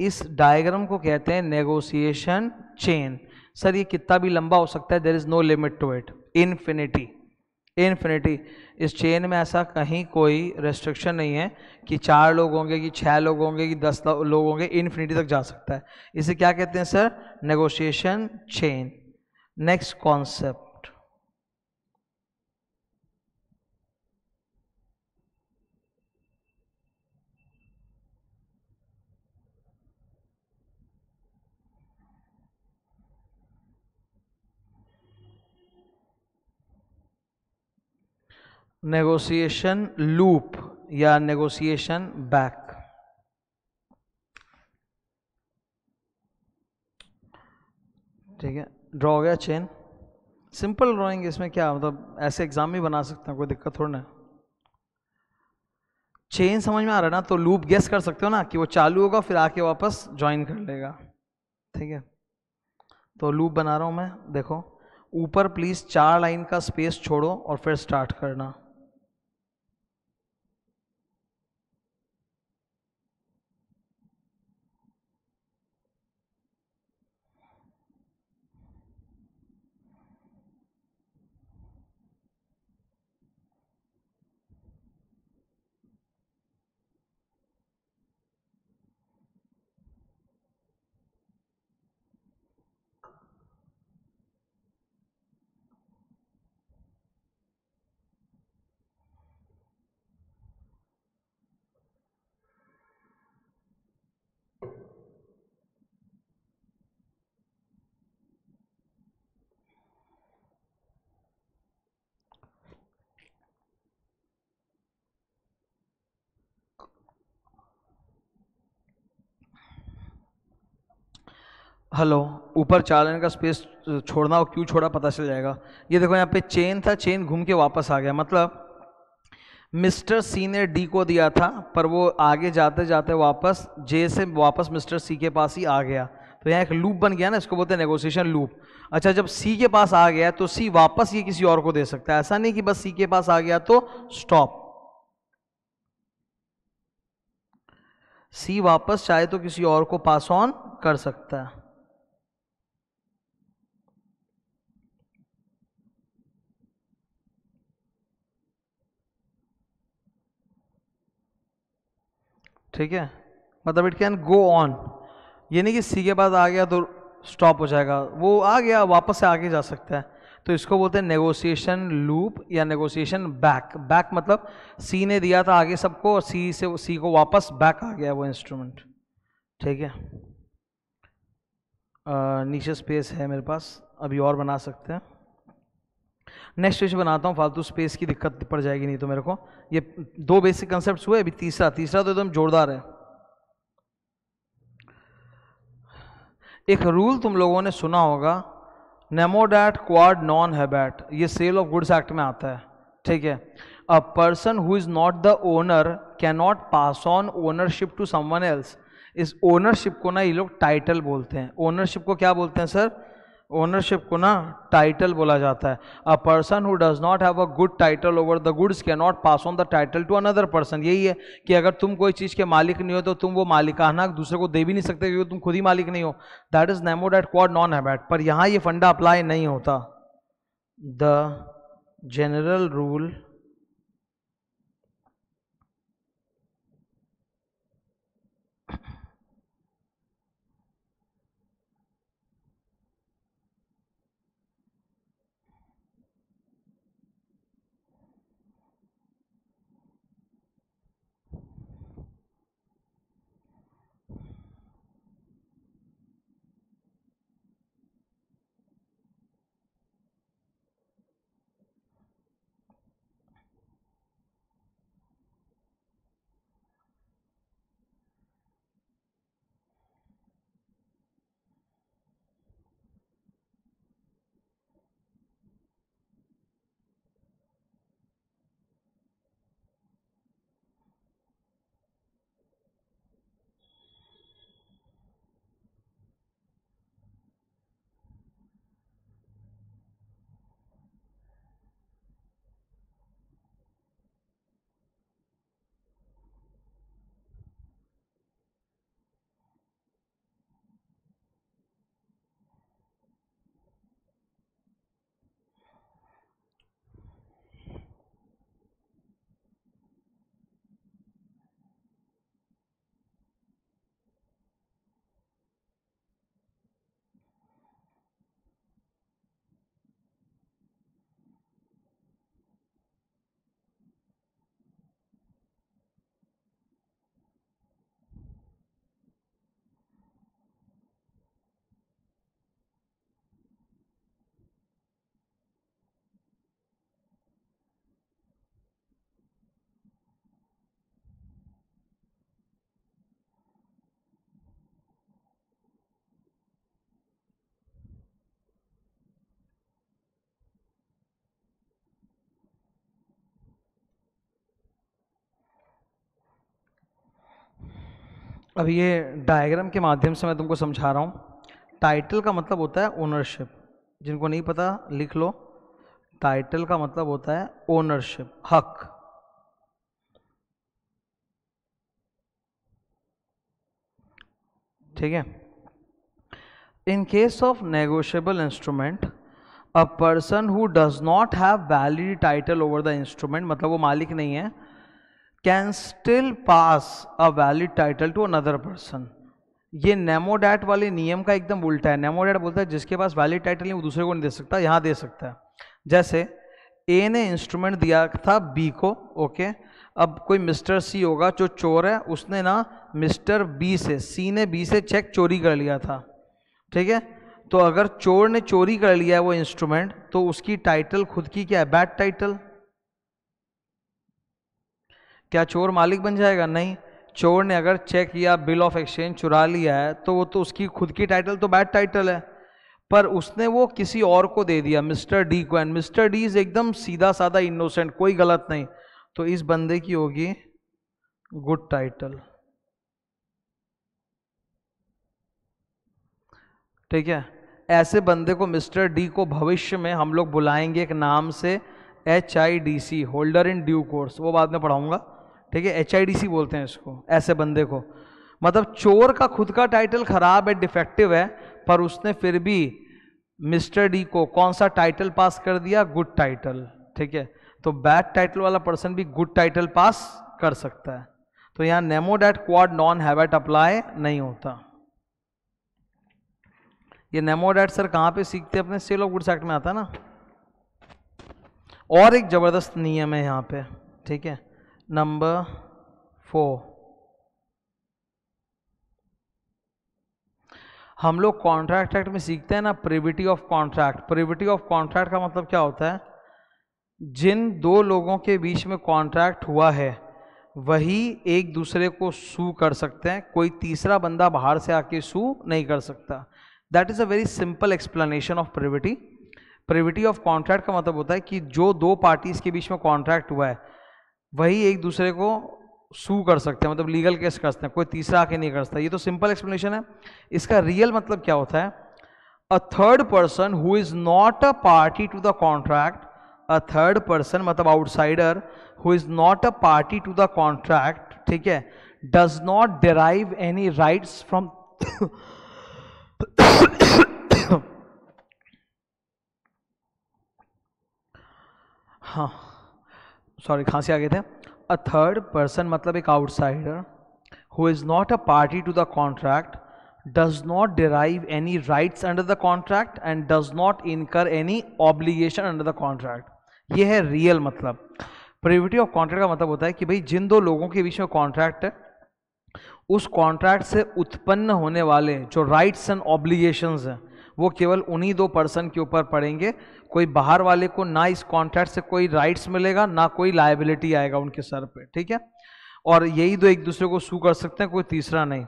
इस डायग्राम को कहते हैं नेगोशिएशन चेन। सर ये कितना भी लंबा हो सकता है, there is no limit to it, infinity, infinity. इस चेन में ऐसा कहीं कोई रेस्ट्रिक्शन नहीं है कि 4 लोग होंगे, कि 6 लोग होंगे, कि 10 लोग होंगे, इन्फिनिटी तक जा सकता है। इसे क्या कहते हैं sir? Negotiation chain. Next concept, negotiation loop या नेगोशिएशन बैक। ठीक है, ड्रॉ हो गया चेन। सिंपल ड्राइंग, इसमें क्या मतलब ऐसे एग्जाम में बना सकते हैं, कोई दिक्कत थोड़ा ना। चेन समझ में आ रहा है ना, तो लूप गेस कर सकते हो ना कि वो चालू होगा फिर आके वापस ज्वाइन कर लेगा, ठीक है। तो लूप बना रहा हूं मैं, देखो ऊपर प्लीज 4 लाइन का स्पेस छोड़ो और फिर स्टार्ट करना। हेलो, ऊपर 4 लाइन का स्पेस छोड़ना, और क्यों छोड़ा पता चल जाएगा। ये देखो यहाँ पे चेन था, चेन घूम के वापस आ गया, मतलब मिस्टर सी ने डी को दिया था पर वो आगे जाते जाते वापस जे से वापस मिस्टर सी के पास ही आ गया, तो यहाँ एक लूप बन गया ना, इसको बोलते हैं नेगोशिएशन लूप। अच्छा, जब सी के पास आ गया तो सी वापस ये किसी और को दे सकता है, ऐसा नहीं कि बस सी के पास आ गया तो स्टॉप। सी वापस चाहे तो किसी और को पास ऑन कर सकता है। ठीक है, मतलब इट कैन गो ऑन, ये नहीं कि सी के पास आ गया तो स्टॉप हो जाएगा, वो आ गया वापस से आगे जा सकता है। तो इसको बोलते हैं नेगोशिएशन लूप या नेगोशिएशन बैक। बैक मतलब सी ने दिया था आगे सबको और सी से सी को वापस बैक आ गया वो इंस्ट्रूमेंट, ठीक है। नीचे स्पेस है मेरे पास, अभी और बना सकते हैं। नेक्स्ट पेज बनाता हूँ, फालतू स्पेस की दिक्कत पड़ जाएगी नहीं तो मेरे को। ये 2 बेसिक कंसेप्ट हुए, अभी तीसरा तो एकदम जोरदार है। एक रूल तुम लोगों ने सुना होगा, नेमोडैट क्वाड नॉन हैबैट, ये सेल ऑफ गुड्स एक्ट में आता है, ठीक है। A person who is not the owner can not pass on ownership to someone else. इस ओनरशिप को ना ये लोग टाइटल बोलते हैं। ओनरशिप को क्या बोलते हैं सर? ओनरशिप को ना टाइटल बोला जाता है। A person who does not have a good title over the goods can not pass on the title to another person. यही है कि अगर तुम कोई चीज के मालिक नहीं हो तो तुम वो मालिकाना दूसरे को दे भी नहीं सकते क्योंकि तुम खुद ही मालिक नहीं हो। That is nemo dat quod non habet. पर यहां ये फंडा अप्लाई नहीं होता। द जनरल रूल अब ये डायग्राम के माध्यम से मैं तुमको समझा रहा हूँ। टाइटल का मतलब होता है ओनरशिप, जिनको नहीं पता लिख लो। टाइटल का मतलब होता है ओनरशिप, हक। ठीक है। In case of negotiable instrument, a person who does not have valid title over the instrument, मतलब वो मालिक नहीं है, can still pass a valid title to another person. ये नेमोडैट वाले नियम का एकदम उल्टा है। नेमोडैट बोलता है जिसके पास वैलिड टाइटल नहीं वो दूसरे को नहीं दे सकता, यहाँ दे सकता है। जैसे ए ने इंस्ट्रूमेंट दिया था बी को, ओके। अब कोई मिस्टर सी होगा जो चोर है, उसने ना मिस्टर बी से, सी ने बी से चेक चोरी कर लिया था, ठीक है। तो अगर चोर ने चोरी कर लिया है वो इंस्ट्रूमेंट, तो उसकी टाइटल खुद की क्या है? Bad title. क्या चोर मालिक बन जाएगा? नहीं। चोर ने अगर चेक या बिल ऑफ एक्सचेंज चुरा लिया है तो वो तो उसकी खुद की टाइटल तो बैड टाइटल है, पर उसने वो किसी और को दे दिया, मिस्टर डी को, एंड मिस्टर डी इज एकदम सीधा साधा इनोसेंट, कोई गलत नहीं, तो इस बंदे की होगी गुड टाइटल। ठीक है। ऐसे बंदे को, मिस्टर डी को, भविष्य में हम लोग बुलाएंगे एक नाम से, HIDC, holder in due course, वो बाद में पढ़ाऊंगा। ठीक है, HIDC बोलते हैं इसको, ऐसे बंदे को। मतलब चोर का खुद का टाइटल खराब है, डिफेक्टिव है, पर उसने फिर भी मिस्टर डी को कौन सा टाइटल पास कर दिया? Good title. ठीक है, तो बैड टाइटल वाला पर्सन भी गुड टाइटल पास कर सकता है। तो यहां Nemo dat quod non heavyweight apply नहीं होता। ये नेमो डैट सर कहां पे सीखते हैं? अपने सेल ऑफ गुड्स एक्ट में आता है ना। और एक जबरदस्त नियम है यहां पे, ठीक है, नंबर 4। हम लोग कॉन्ट्रैक्ट एक्ट में सीखते हैं ना privity of contract. Privity of contract का मतलब क्या होता है? जिन दो लोगों के बीच में कॉन्ट्रैक्ट हुआ है वही एक दूसरे को सू कर सकते हैं, कोई तीसरा बंदा बाहर से आके सू नहीं कर सकता। That is a very simple explanation of privity. Privity of contract का मतलब होता है कि जो दो पार्टीज के बीच में कॉन्ट्रैक्ट हुआ है वही एक दूसरे को सू कर सकते हैं, मतलब लीगल केस कर सकते हैं, कोई तीसरा आके नहीं कर सकता। ये तो सिंपल एक्सप्लेनेशन है। इसका रियल मतलब क्या होता है? A third person who is not a party to the contract, a third person मतलब outsider, who is not a party to the contract, ठीक है, does not derive any rights from हाँ सॉरी, खांसी आ गए थे। अ थर्ड पर्सन मतलब एक outsider, who is not a party to the contract, does not derive any rights under the contract and does not incur any obligation under the contract. ये है real मतलब। Privity of contract का मतलब होता है कि भाई जिन दो लोगों के बीच में कॉन्ट्रैक्ट है, उस कॉन्ट्रैक्ट से उत्पन्न होने वाले जो राइट्स एंड ऑब्लिगेशंस हैं वो केवल उन्हीं दो पर्सन के ऊपर पड़ेंगे। कोई बाहर वाले को ना इस कॉन्ट्रैक्ट से कोई राइट्स मिलेगा ना कोई लायबिलिटी आएगा उनके सर पे, ठीक है। और यही दो एक दूसरे को सू कर सकते हैं, कोई तीसरा नहीं।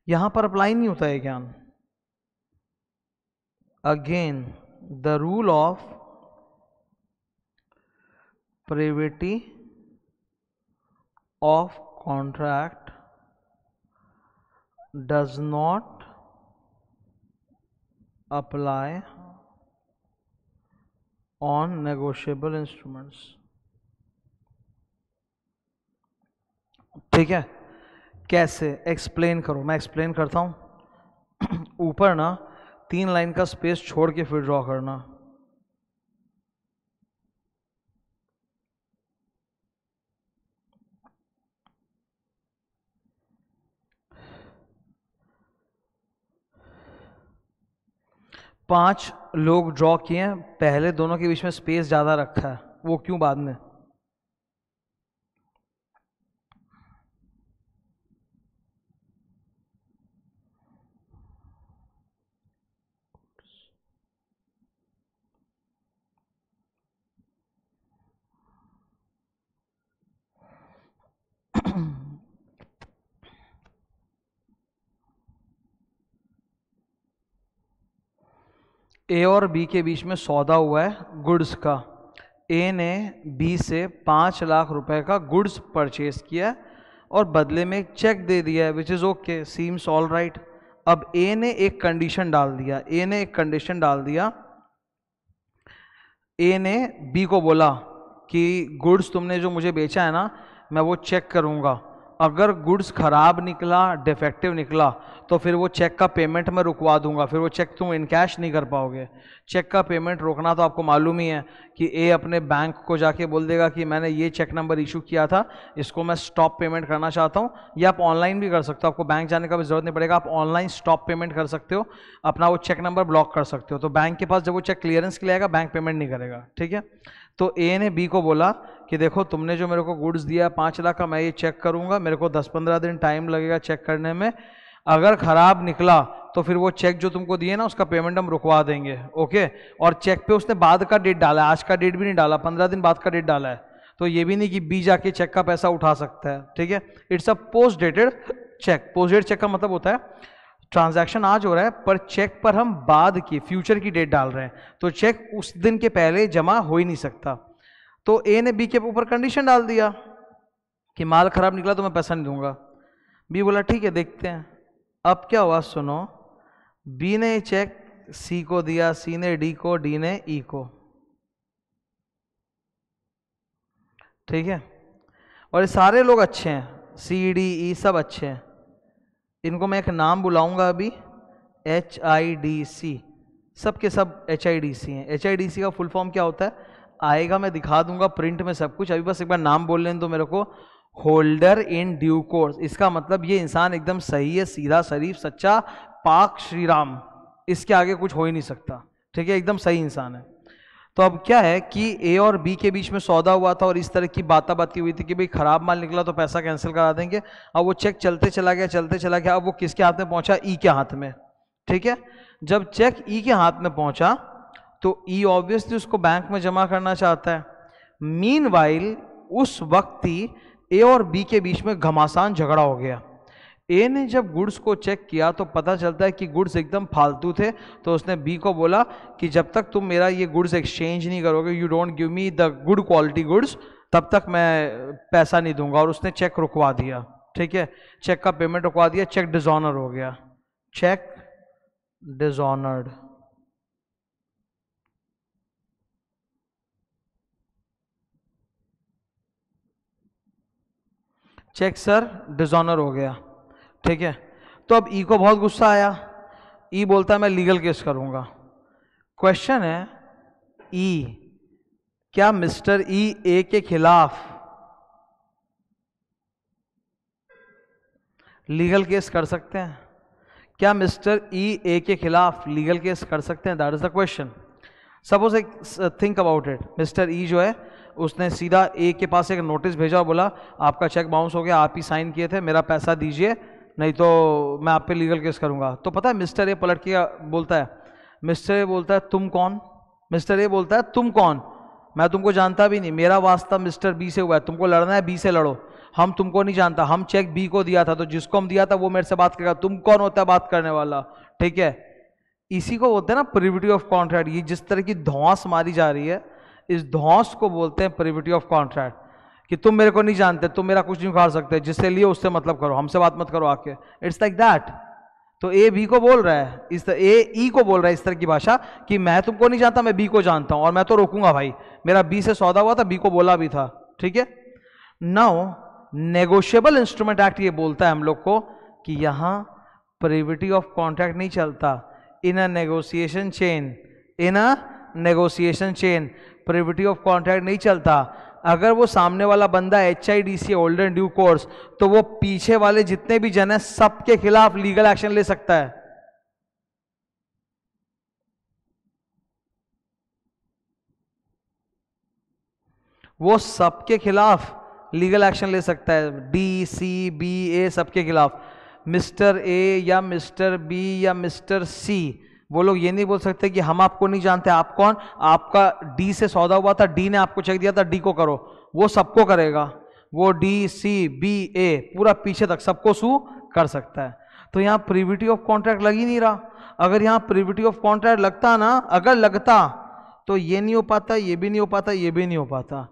यहां पर अप्लाई नहीं होता है ज्ञान। Again the rule of privity of contract does not apply on negotiable instruments। ठीक है, कैसे एक्सप्लेन करो? मैं एक्सप्लेन करता हूं। ऊपर ना 3 लाइन का स्पेस छोड़ के फिर ड्रॉ करना। पांच लोग ड्रॉ किए हैं, पहले दोनों के बीच में स्पेस ज्यादा रखा है, वो क्यों बाद में? ए और बी के बीच में सौदा हुआ है गुड्स का। ए ने बी से 5 लाख रुपए का गुड्स परचेज किया, और बदले में एक चेक दे दिया है, which is okay, seems all right. अब ए ने एक कंडीशन डाल दिया, ए ने बी को बोला कि गुड्स तुमने जो मुझे बेचा है ना, मैं वो चेक करूँगा, अगर गुड्स खराब निकला, डिफेक्टिव निकला, तो फिर वो चेक का पेमेंट मैं रुकवा दूंगा, फिर वो चेक तुम इन कैश नहीं कर पाओगे। चेक का पेमेंट रोकना तो आपको मालूम ही है कि ए अपने बैंक को जाके बोल देगा कि मैंने ये चेक नंबर इशू किया था, इसको मैं स्टॉप पेमेंट करना चाहता हूँ। या आप ऑनलाइन भी कर सकते हो, आपको बैंक जाने का भी जरूरत नहीं पड़ेगा, आप ऑनलाइन स्टॉप पेमेंट कर सकते हो, अपना वो चेक नंबर ब्लॉक कर सकते हो। तो बैंक के पास जब वो चेक क्लियरेंस के लिए आएगा, बैंक पेमेंट नहीं करेगा, ठीक है। तो ए ने बी को बोला कि देखो तुमने जो मेरे को गुड्स दिया 5 लाख का, मैं ये चेक करूंगा, मेरे को 10-15 दिन टाइम लगेगा चेक करने में, अगर खराब निकला तो फिर वो चेक जो तुमको दिए ना उसका पेमेंट हम रुकवा देंगे, ओके। और चेक पे उसने बाद का डेट डाला है, आज का डेट भी नहीं डाला, 15 दिन बाद का डेट डाला है। तो ये भी नहीं कि बी जाके चेक का पैसा उठा सकता है, ठीक है। It's a post dated cheque. Post dated cheque का मतलब होता है ट्रांजैक्शन आज हो रहा है पर चेक पर हम बाद की, फ्यूचर की डेट डाल रहे हैं, तो चेक उस दिन के पहले जमा हो ही नहीं सकता। तो ए ने बी के ऊपर कंडीशन डाल दिया कि माल खराब निकला तो मैं पैसा नहीं दूंगा। बी बोला ठीक है देखते हैं। अब क्या हुआ सुनो, बी ने चेक सी को दिया, सी ने डी को, डी ने ई को, ठीक है। और ये सारे लोग अच्छे हैं, सी डी ई सब अच्छे हैं, इनको मैं एक नाम बुलाऊंगा अभी, HIDC, सब के सब HIDC हैं। HIDC का फुल फॉर्म क्या होता है आएगा, मैं दिखा दूंगा प्रिंट में सब कुछ, अभी बस एक बार नाम बोल लें तो मेरे को। होल्डर इन ड्यू कोर्स, इसका मतलब ये इंसान एकदम सही है, सीधा, शरीफ, सच्चा, पाक श्री राम, इसके आगे कुछ हो ही नहीं सकता, ठीक है, एकदम सही इंसान है। तो अब क्या है कि ए और बी के बीच में सौदा हुआ था और इस तरह की बातें हुई थी कि भाई खराब माल निकला तो पैसा कैंसिल करा देंगे। अब वो चेक चलते चला गया, अब वो किसके हाथ में पहुंचा, ई के हाथ में, ठीक है। जब चेक ई के हाथ में पहुंचा तो ई ऑब्वियसली उसको बैंक में जमा करना चाहता है। मीनवाइल उस वक्त ही ए और बी के बीच में घमासान झगड़ा हो गया। ए ने जब गुड्स को चेक किया तो पता चलता है कि गुड्स एकदम फालतू थे, तो उसने बी को बोला कि जब तक तुम मेरा ये गुड्स एक्सचेंज नहीं करोगे, you don't give me the good quality goods, तब तक मैं पैसा नहीं दूंगा। और उसने चेक रुकवा दिया, ठीक है, चेक का पेमेंट रुकवा दिया, चेक डिसऑनर हो गया, cheque dishonoured. Cheque sir dishonour हो गया, ठीक है। तो अब ई को बहुत गुस्सा आया, ई बोलता है मैं लीगल केस करूंगा। क्वेश्चन है ई, क्या मिस्टर ई ए के खिलाफ लीगल केस कर सकते हैं? क्या मिस्टर ई ए के खिलाफ लीगल केस कर सकते हैं? That is the question. Suppose think about it, mister E जो है उसने सीधा ए के पास एक नोटिस भेजा और बोला आपका चेक बाउंस हो गया, आप ही साइन किए थे, मेरा पैसा दीजिए नहीं तो मैं आप पे लीगल केस करूंगा। तो पता है मिस्टर ए पलट के बोलता है, मिस्टर ए बोलता है तुम कौन? मिस्टर ए बोलता है तुम कौन? मैं तुमको जानता भी नहीं, मेरा वास्ता मिस्टर बी से हुआ है, तुमको लड़ना है बी से लड़ो, हम तुमको नहीं जानता, हम चेक बी को दिया था, तो जिसको हम दिया था वो मेरे से बात करेगा, तुम कौन होता है बात करने वाला, ठीक है। इसी को बोलते हैं ना प्रिविटी ऑफ कॉन्ट्रैक्ट। ये जिस तरह की धौंस मारी जा रही है, इस धौंस को बोलते हैं प्रिविटी ऑफ कॉन्ट्रैक्ट, कि तुम मेरे को नहीं जानते, तुम मेरा कुछ नहीं उखाड़ सकते, जिससे लिए उससे मतलब करो, हमसे बात मत करो आके। It's like that. तो ए बी को बोल रहा है, ए ई को बोल रहा है इस तरह की भाषा कि मैं तुमको नहीं जानता, मैं बी को जानता हूं और मैं तो रोकूंगा भाई, मेरा बी से सौदा हुआ था, बी को बोला भी था, ठीक है। नाउ नेगोशिएबल इंस्ट्रूमेंट एक्ट ये बोलता है हम लोग को कि यहां प्रिविटी ऑफ कॉन्ट्रैक्ट नहीं चलता। In a negotiation chain, in a negotiation chain privity of contract नहीं चलता। अगर वो सामने वाला बंदा HIDC holder in due course, तो वो पीछे वाले जितने भी जन है सबके खिलाफ लीगल एक्शन ले सकता है। वो सबके खिलाफ लीगल एक्शन ले सकता है, D, C, B, A सबके खिलाफ। मिस्टर ए या मिस्टर बी या मिस्टर सी, वो लोग ये नहीं बोल सकते कि हम आपको नहीं जानते, आप कौन, आपका डी से सौदा हुआ था, डी ने आपको चेक दिया था, डी को करो। वो सबको करेगा, वो D, C, B, A पूरा पीछे तक सबको सू कर सकता है। तो यहाँ प्रिविटी ऑफ कॉन्ट्रैक्ट लग ही नहीं रहा। अगर यहाँ प्रिविटी ऑफ कॉन्ट्रैक्ट लगता ना, अगर लगता तो ये नहीं हो पाता, ये भी नहीं हो पाता, ये भी नहीं हो पाता।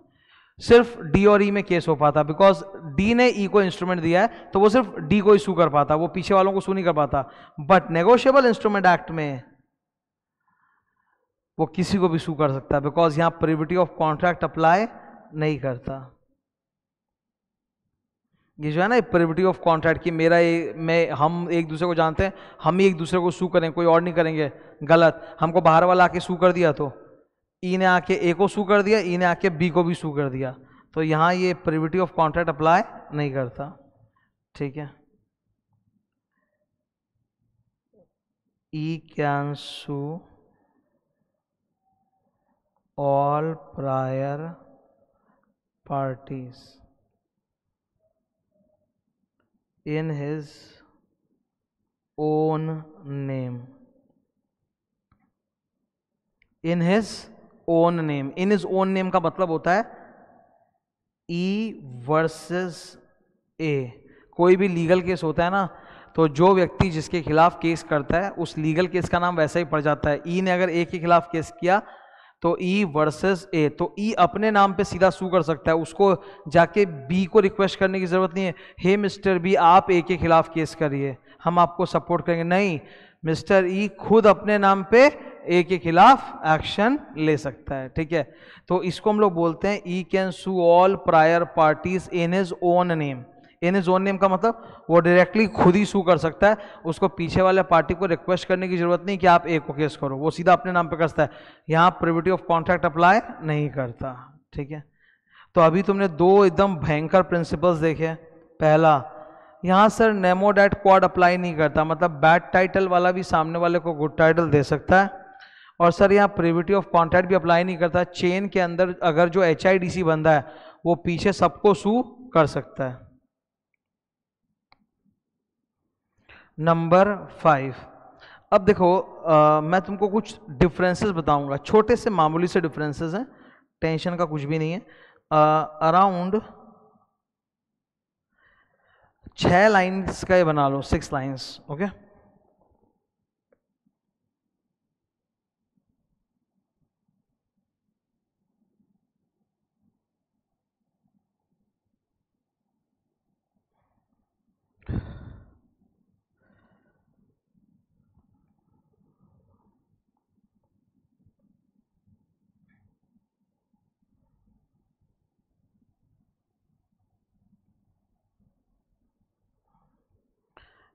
सिर्फ डी और ई में केस हो पाता, बिकॉज डी ने ई को इंस्ट्रूमेंट दिया है तो वो सिर्फ डी को ही सू कर पाता, वो पीछे वालों को सू नहीं कर पाता। बट नेगोशिएबल इंस्ट्रूमेंट एक्ट में वो किसी को भी सू कर सकता है, बिकॉज यहां प्रिविटी ऑफ कॉन्ट्रैक्ट अप्लाई नहीं करता। ये जो है ना प्रिविटी ऑफ कॉन्ट्रैक्ट की हम एक दूसरे को जानते हैं, हम ही एक दूसरे को सू करें, कोई और नहीं करेंगे, गलत। हमको बाहर वाला आके सू कर दिया तो ई ने आके ए को सू कर दिया, ई ने आके बी को भी सू कर दिया, तो यहां ये प्रिविटी ऑफ कॉन्ट्रैक्ट अप्लाई नहीं करता। ठीक है, E can sue all prior parties in his own name, in his own name। in his own name का मतलब होता है E वर्सेस A। कोई भी लीगल केस होता है ना, तो जो व्यक्ति जिसके खिलाफ केस करता है उस लीगल केस का नाम वैसा ही पड़ जाता है। ई ने अगर ए के खिलाफ केस किया तो ई वर्सेस ए, तो ई अपने नाम पे सीधा सू कर सकता है, उसको जाके बी को रिक्वेस्ट करने की जरूरत नहीं है, हे मिस्टर बी आप ए के खिलाफ केस करिए, हम आपको सपोर्ट करेंगे। नहीं, मिस्टर ई खुद अपने नाम पे ए के खिलाफ एक्शन ले सकता है। ठीक है, तो इसको हम लोग बोलते हैं E can sue all prior parties in his own name. In his own name का मतलब वो डायरेक्टली खुद ही सू कर सकता है, उसको पीछे वाले पार्टी को रिक्वेस्ट करने की जरूरत नहीं कि आप ए को केस करो, वो सीधा अपने नाम पे कर सकता है। यहाँ प्रिविटी ऑफ कॉन्ट्रैक्ट अप्लाई नहीं करता। ठीक है, तो अभी तुमने दो एकदम भयंकर प्रिंसिपल्स देखे। पहला, यहाँ sir Nemo dat quad apply नहीं करता, मतलब बैड टाइटल वाला भी सामने वाले को गुड टाइटल दे सकता है। और सर यहाँ प्रिविटी ऑफ कॉन्ट्रैक्ट भी अप्लाई नहीं करता, चेन के अंदर अगर जो HIDC बंदा है वो पीछे सबको सू कर सकता है। नंबर 5, अब देखो मैं तुमको कुछ डिफरेंसेस बताऊंगा, छोटे से मामूली से डिफरेंसेस हैं, टेंशन का कुछ भी नहीं है। अराउंड 6 लाइन्स का ये बना लो, 6 लाइन्स। ओके,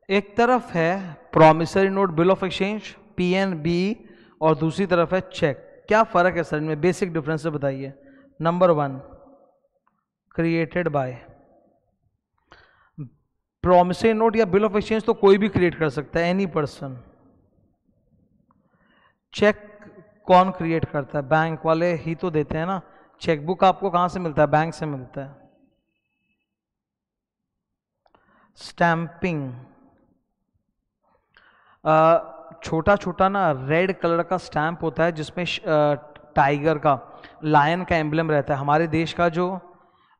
एक तरफ है promissory note bill of exchange PNB और दूसरी तरफ है चेक। क्या फर्क है सर इनमें, बेसिक डिफरेंस बताइए। Number 1, created by. Promissory note या बिल ऑफ एक्सचेंज तो कोई भी क्रिएट कर सकता है, एनी पर्सन। चेक कौन क्रिएट करता है, बैंक वाले ही तो देते हैं ना। चेकबुक आपको कहां से मिलता है, बैंक से मिलता है। स्टैंपिंग, छोटा छोटा ना रेड कलर का स्टैंप होता है जिसमें टाइगर का, लायन का एम्बलम रहता है। हमारे देश का जो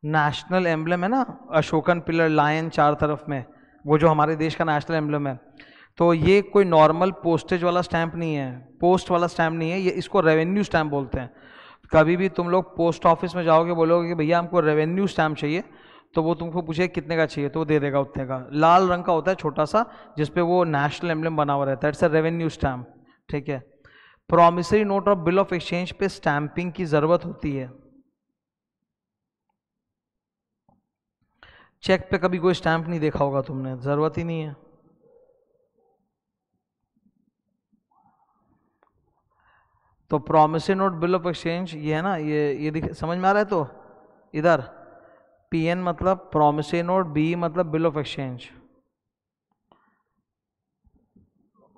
नेशनल एम्बलम है ना, अशोकन पिलर, लायन चार तरफ में, वो जो हमारे देश का नेशनल एम्बलम है। तो ये कोई नॉर्मल पोस्टेज वाला स्टैंप नहीं है, पोस्ट वाला स्टैंप नहीं है, ये इसको रेवेन्यू स्टैंप बोलते हैं। कभी भी तुम लोग पोस्ट ऑफिस में जाओगे, बोलोगे कि भैया हमको रेवेन्यू स्टैंप चाहिए, तो वो तुमको पूछे कितने का चाहिए, तो वो दे देगा उतने का। लाल रंग का होता है छोटा सा, जिसपे वो नेशनल एम्बलम बना हुआ रहता है, इट्स अ रेवेन्यू स्टैम्प। ठीक है, प्रॉमिसरी नोट और बिल ऑफ एक्सचेंज पे स्टैंपिंग की जरूरत होती है। चेक पे कभी कोई स्टैंप नहीं देखा होगा तुमने, जरूरत ही नहीं है। तो promissory note bill of exchange ये है ना, ये समझ में आ रहा है। तो इधर PN मतलब प्रॉमिसरी नोट, B मतलब bill of exchange.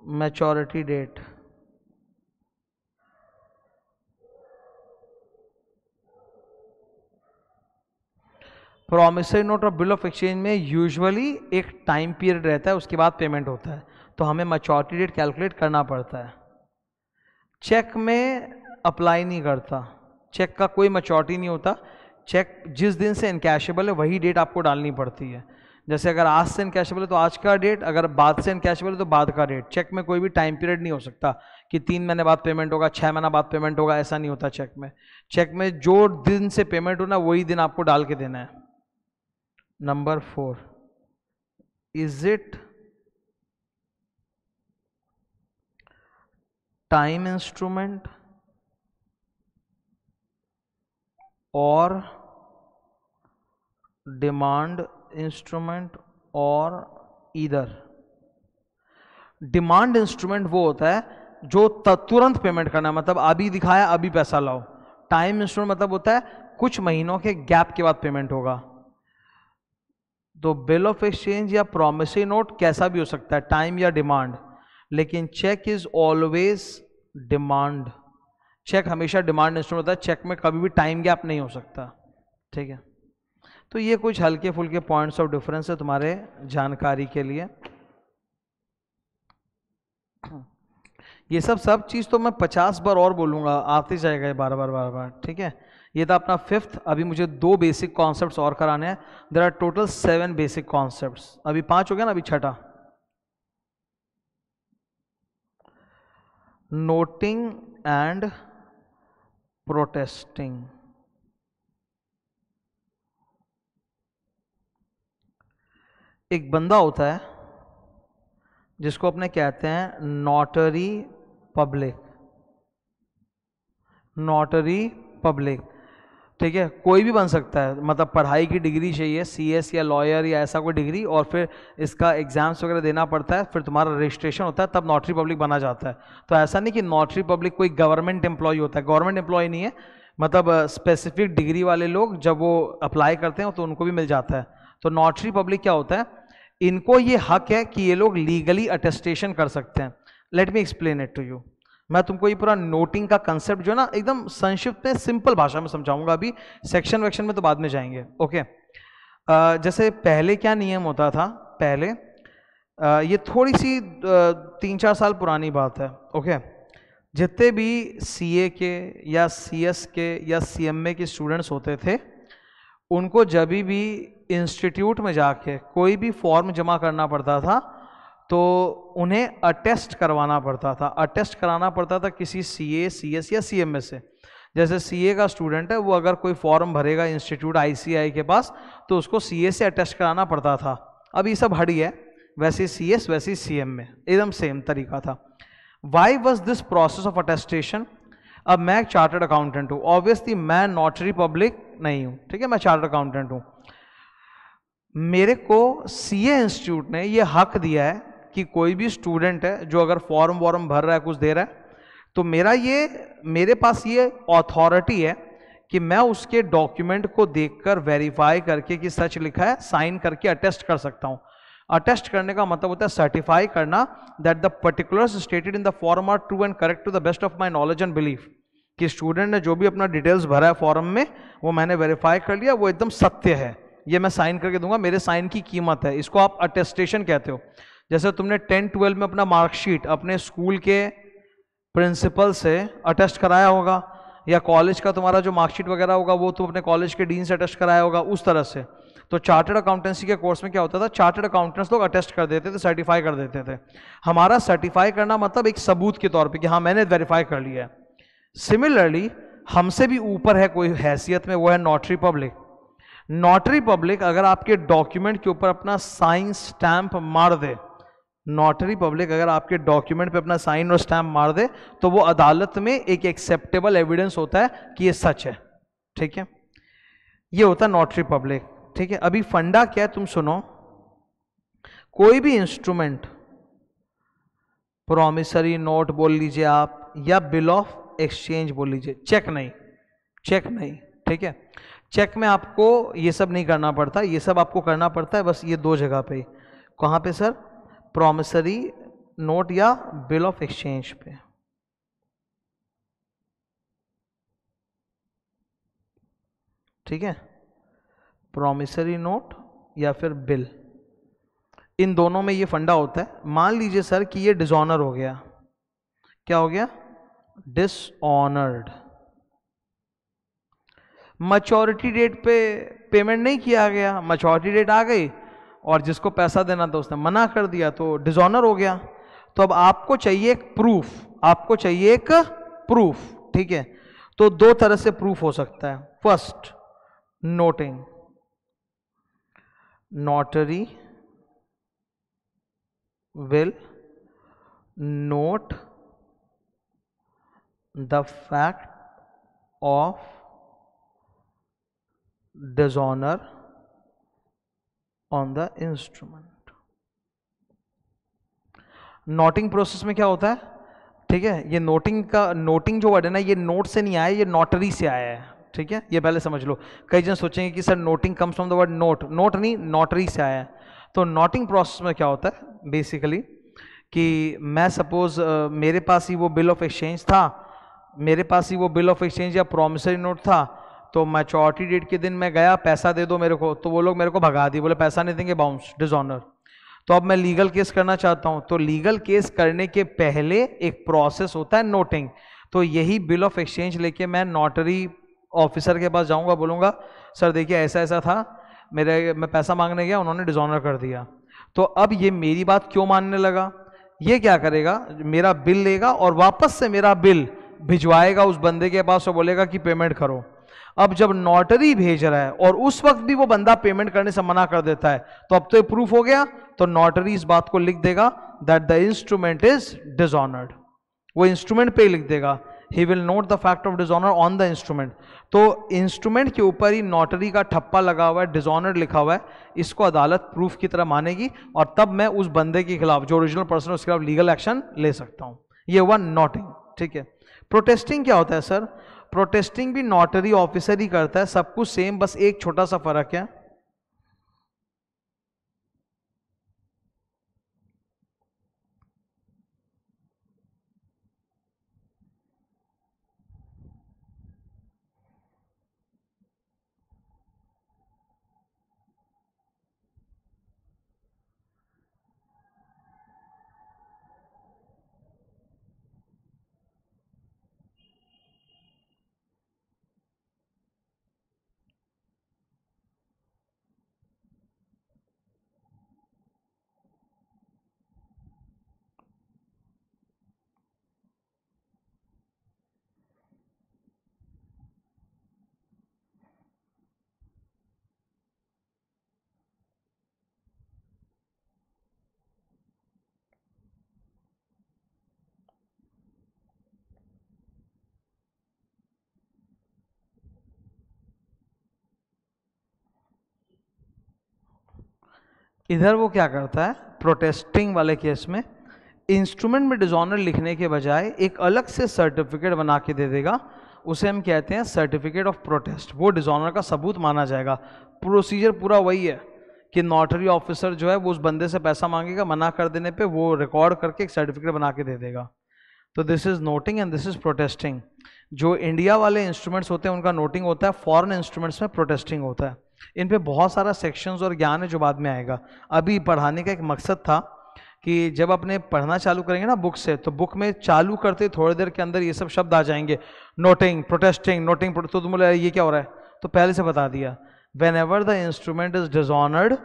Maturity date, promissory note और बिल ऑफ एक्सचेंज में यूजुअली एक टाइम पीरियड रहता है, उसके बाद पेमेंट होता है, तो हमें मैच्योरिटी डेट कैलकुलेट करना पड़ता है। चेक में अप्लाई नहीं करता, चेक का कोई मैच्योरिटी नहीं होता। चेक जिस दिन से इनकैशेबल है वही डेट आपको डालनी पड़ती है। जैसे अगर आज से इनकैशेबल है तो आज का डेट, अगर बाद से इनकैशेबल है तो बाद का डेट। चेक में कोई भी टाइम पीरियड नहीं हो सकता कि 3 महीने बाद पेमेंट होगा, 6 महीना बाद पेमेंट होगा, ऐसा नहीं होता चेक में। चेक में जो दिन से पेमेंट होना वही दिन आपको डाल के देना है। Number 4, is it time instrument और डिमांड इंस्ट्रूमेंट और ईदर। डिमांड इंस्ट्रूमेंट वो होता है जो तुरंत पेमेंट करना, मतलब अभी दिखाया अभी पैसा लाओ। टाइम इंस्ट्रूमेंट मतलब होता है कुछ महीनों के गैप के बाद पेमेंट होगा। तो बिल ऑफ एक्सचेंज या प्रॉमिसरी नोट कैसा भी हो सकता है, टाइम या डिमांड, लेकिन cheque is always demand. Cheque हमेशा डिमांड इंस्ट्रूमेंट होता है, चेक में कभी भी टाइम गैप नहीं हो सकता। ठीक है, तो ये कुछ हल्के फुल्के पॉइंट्स ऑफ डिफरेंस है तुम्हारे जानकारी के लिए। ये सब चीज़ तो मैं 50 बार और बोलूँगा, आते जाएगा ये बार बार। ठीक है, ये था अपना 5th। अभी मुझे 2 बेसिक कॉन्सेप्ट्स और कराने हैं। There are total 7 basic concepts. अभी 5 हो गया ना, अभी 6ठा। Noting and protesting. एक बंदा होता है जिसको अपने कहते हैं नोटरी पब्लिक। नोटरी पब्लिक, ठीक है, कोई भी बन सकता है, मतलब पढ़ाई की डिग्री चाहिए, CS या लॉयर या ऐसा कोई डिग्री, और फिर इसका एग्जाम्स वगैरह देना पड़ता है, फिर तुम्हारा रजिस्ट्रेशन होता है, तब नोटरी पब्लिक बना जाता है। तो ऐसा नहीं कि नोटरी पब्लिक कोई गवर्नमेंट एम्प्लॉय होता है, गवर्नमेंट एम्प्लॉय नहीं है, मतलब स्पेसिफिक डिग्री वाले लोग जब वो अप्लाई करते हैं तो उनको भी मिल जाता है। तो नोटरी पब्लिक क्या होता है, इनको ये हक है कि ये लोग लीगली अटेस्टेशन कर सकते हैं। Let me explain it to you. मैं तुमको ये पूरा नोटिंग का कंसेप्ट जो है ना एकदम संक्षिप्त में सिंपल भाषा में समझाऊंगा, अभी सेक्शन वेक्शन में तो बाद में जाएंगे। ओके, जैसे पहले क्या नियम होता था, पहले ये थोड़ी सी 3-4 साल पुरानी बात है। ओके, जितने भी CA के या CS के या CMA के स्टूडेंट्स होते थे, उनको जब भी इंस्टीट्यूट में जाके कोई भी फॉर्म जमा करना पड़ता था तो उन्हें अटेस्ट करवाना पड़ता था। अटेस्ट कराना पड़ता था किसी CA, CS या CMA से। जैसे CA का स्टूडेंट है, वो अगर कोई फॉर्म भरेगा इंस्टीट्यूट ICAI के पास तो उसको CA से अटेस्ट कराना पड़ता था। अब ये सब हड़ी है, वैसे CS वैसे CMA एकदम सेम तरीका था। Why was this process of attestation? अब मैं एक चार्टर्ड अकाउंटेंट हूँ, ऑब्वियसली मैं नोटरी पब्लिक नहीं हूँ, ठीक है, मैं चार्टर्ड अकाउंटेंट हूँ। मेरे को CA इंस्टीट्यूट ने ये हक दिया है कि कोई भी स्टूडेंट है जो अगर फॉर्म वॉर्म भर रहा है, कुछ दे रहा है, तो मेरे पास ये अथॉरिटी है कि मैं उसके डॉक्यूमेंट को देखकर वेरीफाई करके कि सच लिखा है, साइन करके अटेस्ट कर सकता हूँ। अटेस्ट करने का मतलब होता है सर्टिफाई करना that the particulars stated in the form are true and correct to the best of my knowledge and belief. कि स्टूडेंट ने जो भी अपना डिटेल्स भरा है फॉर्म में, वो मैंने वेरीफाई कर लिया, वो एकदम सत्य है, ये मैं साइन करके दूंगा, मेरे साइन की कीमत है। इसको आप अटेस्टेशन कहते हो। जैसे तुमने 10-12 में अपना मार्कशीट अपने स्कूल के प्रिंसिपल से अटेस्ट कराया होगा, या कॉलेज का तुम्हारा जो मार्कशीट वगैरह होगा वो तुम अपने कॉलेज के डीन से अटेस्ट कराया होगा, उस तरह से। तो चार्टर्ड अकाउंटेंसी के कोर्स में क्या होता था, चार्टर्ड अकाउंटेंट्स लोग अटेस्ट कर देते थे, सर्टिफाई कर देते थे। हमारा सर्टिफाई करना मतलब एक सबूत के तौर पे कि हाँ मैंने वेरीफाई कर लिया है। सिमिलरली हमसे भी ऊपर है कोई हैसियत में, वो है नोटरी पब्लिक। नोटरी पब्लिक अगर आपके डॉक्यूमेंट के ऊपर अपना साइन स्टैंप मार दे, नोटरी पब्लिक अगर आपके डॉक्यूमेंट पे अपना साइन और स्टैंप मार दे, तो वो अदालत में एक एक्सेप्टेबल एविडेंस होता है कि ये सच है। ठीक है, ये होता है नोटरी पब्लिक। ठीक है, अभी फंडा क्या है तुम सुनो। कोई भी इंस्ट्रूमेंट, प्रॉमिसरी नोट बोल लीजिए आप, या बिल ऑफ एक्सचेंज बोल लीजिए, चेक नहीं, चेक नहीं, ठीक है, चेक में आपको ये सब नहीं करना पड़ता, ये सब आपको करना पड़ता है बस ये 2 जगह पे। कहाँ पे सर? प्रॉमिसरी नोट या बिल ऑफ एक्सचेंज पे। ठीक है, प्रॉमिसरी नोट या फिर बिल, इन दोनों में ये फंडा होता है। मान लीजिए सर कि ये डिसऑनर हो गया। क्या हो गया? डिसऑनर्ड। मैच्योरिटी डेट पे पेमेंट नहीं किया गया, मैच्योरिटी डेट आ गई, और जिसको पैसा देना था उसने मना कर दिया, तो डिसऑनर हो गया। तो अब आपको चाहिए एक प्रूफ, आपको चाहिए एक प्रूफ, ठीक है। तो दो तरह से प्रूफ हो सकता है। First, noting, notary will note the fact of dishonour on the instrument. Noting process में क्या होता है, ठीक है, ये नोटिंग का, नोटिंग जो वर्ड है ना, ये नोट से नहीं आया, ये नोटरी से आया है, ठीक है, ये पहले समझ लो। कई जन सोचेंगे कि sir noting comes from the word note, note नहीं, नोटरी से आया है। तो नोटिंग प्रोसेस में क्या होता है बेसिकली, कि मैं सपोज मेरे पास ही वो बिल ऑफ एक्सचेंज था, मेरे पास ही वो बिल ऑफ एक्सचेंज या प्रोमिसरी नोट था, तो मैच्योरिटी डेट के दिन मैं गया, पैसा दे दो मेरे को, तो वो लोग मेरे को भगा दिए, बोले पैसा नहीं देंगे, बाउंस, डिसऑनर। तो अब मैं लीगल केस करना चाहता हूं, तो लीगल केस करने के पहले एक प्रोसेस होता है नोटिंग। तो यही बिल ऑफ एक्सचेंज लेके मैं नोटरी ऑफिसर के पास जाऊंगा, बोलूंगा सर देखिए ऐसा ऐसा था, मैं पैसा मांगने गया, उन्होंने डिसऑनर कर दिया। तो अब ये मेरी बात क्यों मानने लगा, ये क्या करेगा, मेरा बिल लेगा और वापस से मेरा बिल भिजवाएगा उस बंदे के पास और बोलेगा कि पेमेंट करो। अब जब नोटरी भेज रहा है और उस वक्त भी वो बंदा पेमेंट करने से मना कर देता है, तो अब तो ये प्रूफ हो गया। तो नोटरी इस बात को लिख देगा that the instrument is dishonoured, वो इंस्ट्रूमेंट पे ही लिख देगा, he will note the fact of dishonour on the instrument. तो इंस्ट्रूमेंट के ऊपर ही नोटरी का ठप्पा लगा हुआ है, डिसऑनर्ड लिखा हुआ है, इसको अदालत प्रूफ की तरह मानेगी और तब मैं उस बंदे के खिलाफ, जो ओरिजिनल पर्सन है उसके खिलाफ लीगल एक्शन ले सकता हूं। ये हुआ नोटिंग, ठीक है। प्रोटेस्टिंग क्या होता है सर, प्रोटेस्टिंग भी नोटरी ऑफिसर ही करता है, सब कुछ सेम, बस एक छोटा सा फर्क है। इधर वो क्या करता है, प्रोटेस्टिंग वाले केस में इंस्ट्रूमेंट में डिसऑनर लिखने के बजाय एक अलग से सर्टिफिकेट बना के दे देगा, उसे हम कहते हैं सर्टिफिकेट ऑफ प्रोटेस्ट, वो डिसऑनर का सबूत माना जाएगा। प्रोसीजर पूरा वही है कि नोटरी ऑफिसर जो है वो उस बंदे से पैसा मांगेगा, मना कर देने पे वो रिकॉर्ड करके एक सर्टिफिकेट बना के दे देगा। तो this is noting and this is protesting. जो इंडिया वाले इंस्ट्रूमेंट्स होते हैं उनका नोटिंग होता है, फॉरेन इंस्ट्रूमेंट्स में प्रोटेस्टिंग होता है। इन पे बहुत सारा सेक्शंस और ज्ञान है जो बाद में आएगा। अभी पढ़ाने का एक मकसद था कि जब अपने पढ़ना चालू करेंगे ना बुक से, तो बुक में चालू करते थोड़ी देर के अंदर ये सब शब्द आ जाएंगे, नोटिंग, प्रोटेस्टिंग, नोटिंग, तो तुम बोले ये क्या हो रहा है, तो पहले से बता दिया। When ever the instrument is dishonoured,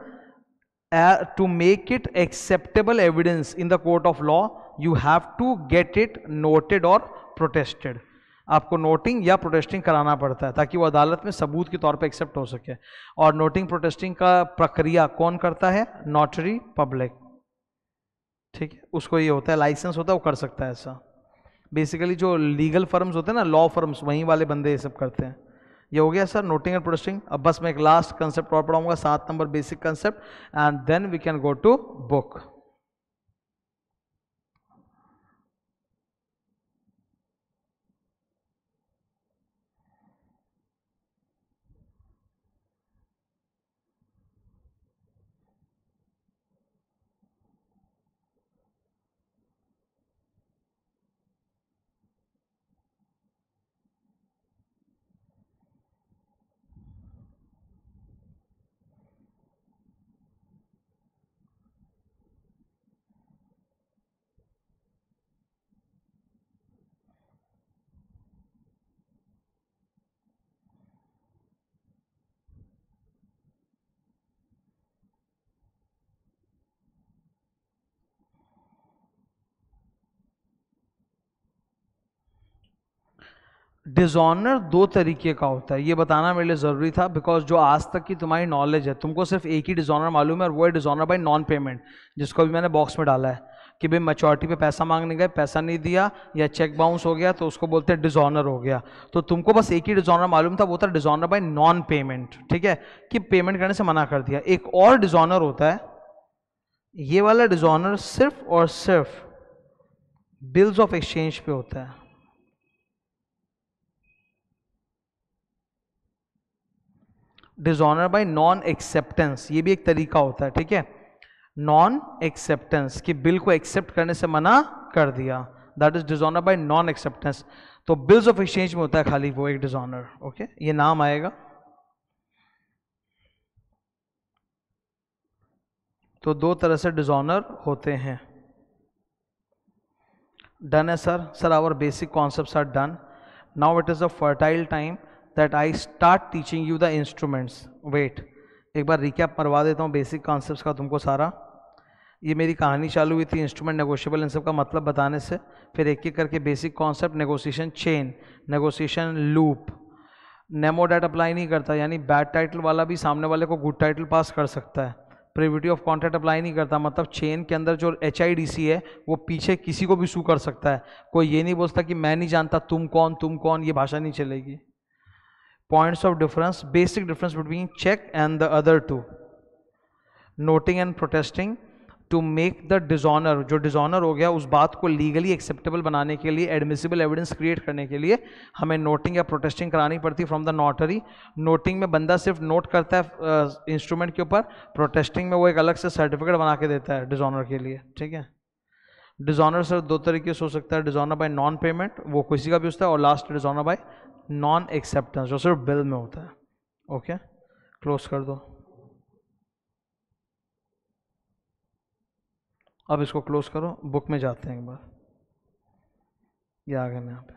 to make it acceptable evidence in the court of law, you have to get it noted or protested। आपको नोटिंग या प्रोटेस्टिंग कराना पड़ता है ताकि वो अदालत में सबूत के तौर पे एक्सेप्ट हो सके। और नोटिंग प्रोटेस्टिंग का प्रक्रिया कौन करता है, नोटरी पब्लिक, ठीक है, उसको ये होता है, लाइसेंस होता है, वो कर सकता है ऐसा। बेसिकली जो लीगल फर्म्स होते हैं ना, लॉ फर्म्स, वहीं वाले बंदे ये सब करते हैं। ये हो गया सर नोटिंग एंड प्रोटेस्टिंग। अब बस मैं एक लास्ट कंसेप्ट और पढ़ाऊंगा, 7 number basic concept, and then we can go to book. Dishonour दो तरीके का होता है, ये बताना मेरे लिए ज़रूरी था, बिकॉज जो आज तक की तुम्हारी नॉलेज है तुमको सिर्फ एक ही डिसऑनर मालूम है, और वो है डिसऑनर बाय नॉन पेमेंट, जिसको भी मैंने बॉक्स में डाला है कि भाई मैच्योरिटी पे पैसा मांगने गए, पैसा नहीं दिया या चेक बाउंस हो गया तो उसको बोलते हैं डिसऑनर हो गया। तो तुमको बस एक ही डिसऑनर मालूम था, वो था डिसऑनर बाय नॉन पेमेंट, ठीक है, कि पेमेंट करने से मना कर दिया। एक और डिसऑनर होता है, ये वाला डिसऑनर सिर्फ और सिर्फ बिल्स ऑफ एक्सचेंज पे होता है। डिसऑनर बाय नॉन एक्सेप्टेंस, ये भी एक तरीका होता है, ठीक है, नॉन एक्सेप्टेंस कि बिल को एक्सेप्ट करने से मना कर दिया, that is dishonour bye non acceptance. तो बिल्स ऑफ एक्सचेंज में होता है खाली वो एक डिसऑनर, ओके, ये नाम आएगा। तो दो तरह से डिसऑनर होते हैं। डन है sir our basic concepts are done. Now it is a fertile time that I start teaching you the instruments. Wait, एक बार रिकैप करवा देता हूँ बेसिक कॉन्सेप्ट्स का तुमको सारा। ये मेरी कहानी चालू हुई थी इंस्ट्रूमेंट नेगोशिएबल इन सब का मतलब बताने से, फिर एक एक करके basic concept, negotiation chain, negotiation loop, nemo dat apply नहीं करता, यानी बैड टाइटल वाला भी सामने वाले को गुड टाइटल पास कर सकता है। प्रिविटी ऑफ कॉन्ट्रैक्ट अप्लाई नहीं करता, मतलब चेन के अंदर जो HIDC है वो पीछे किसी को भी सू कर सकता है, कोई ये नहीं बोलता कि मैं नहीं जानता तुम कौन, ये भाषा नहीं चलेगी। Points of difference, basic difference between cheque and the other two, noting and protesting to make the dishonour, जो डिसऑनर हो गया उस बात को लीगली एक्सेप्टेबल बनाने के लिए, एडमिसिबल एविडेंस क्रिएट करने के लिए हमें नोटिंग या प्रोटेस्टिंग करानी पड़ती है फ्रॉम द नोटरी। नोटिंग में बंदा सिर्फ नोट करता है इंस्ट्रूमेंट के ऊपर, प्रोटेस्टिंग में वो एक अलग से सर्टिफिकेट बना के देता है डिसऑनर के लिए, ठीक है। डिसऑनर सर दो तरीके से हो सकता है, डिसऑनर बाय नॉन पेमेंट, वो किसी का भी होता है, और last dishonour bye non acceptance जो सिर्फ बिल में होता है। ओके, क्लोज कर दो। अब इसको क्लोज करो, बुक में जाते हैं एक बार, ये आ गए यहाँ पे,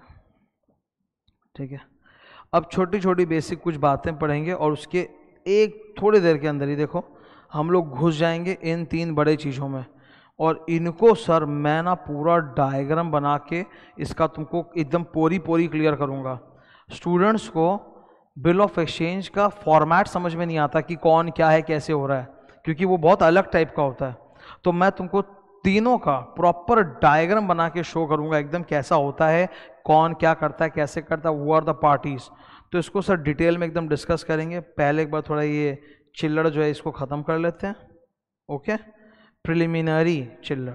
ठीक है। अब छोटी छोटी बेसिक कुछ बातें पढ़ेंगे और उसके एक थोड़ी देर के अंदर ही देखो हम लोग घुस जाएंगे इन तीन बड़े चीज़ों में, और इनको सर मैं ना पूरा डायग्राम बना के इसका तुमको एकदम पोरी क्लियर करूँगा। स्टूडेंट्स को बिल ऑफ एक्सचेंज का फॉर्मेट समझ में नहीं आता कि कौन क्या है कैसे हो रहा है, क्योंकि वो बहुत अलग टाइप का होता है। तो मैं तुमको तीनों का प्रॉपर डायग्राम बना के शो करूंगा एकदम कैसा होता है, कौन क्या करता है, कैसे करता है, वो आर द पार्टीज। तो इसको सर डिटेल में एकदम डिस्कस करेंगे। पहले एक बार थोड़ा ये चिल्लड़ जो है इसको ख़त्म कर लेते हैं, ओके, प्रिलिमिनरी चिल्लड़।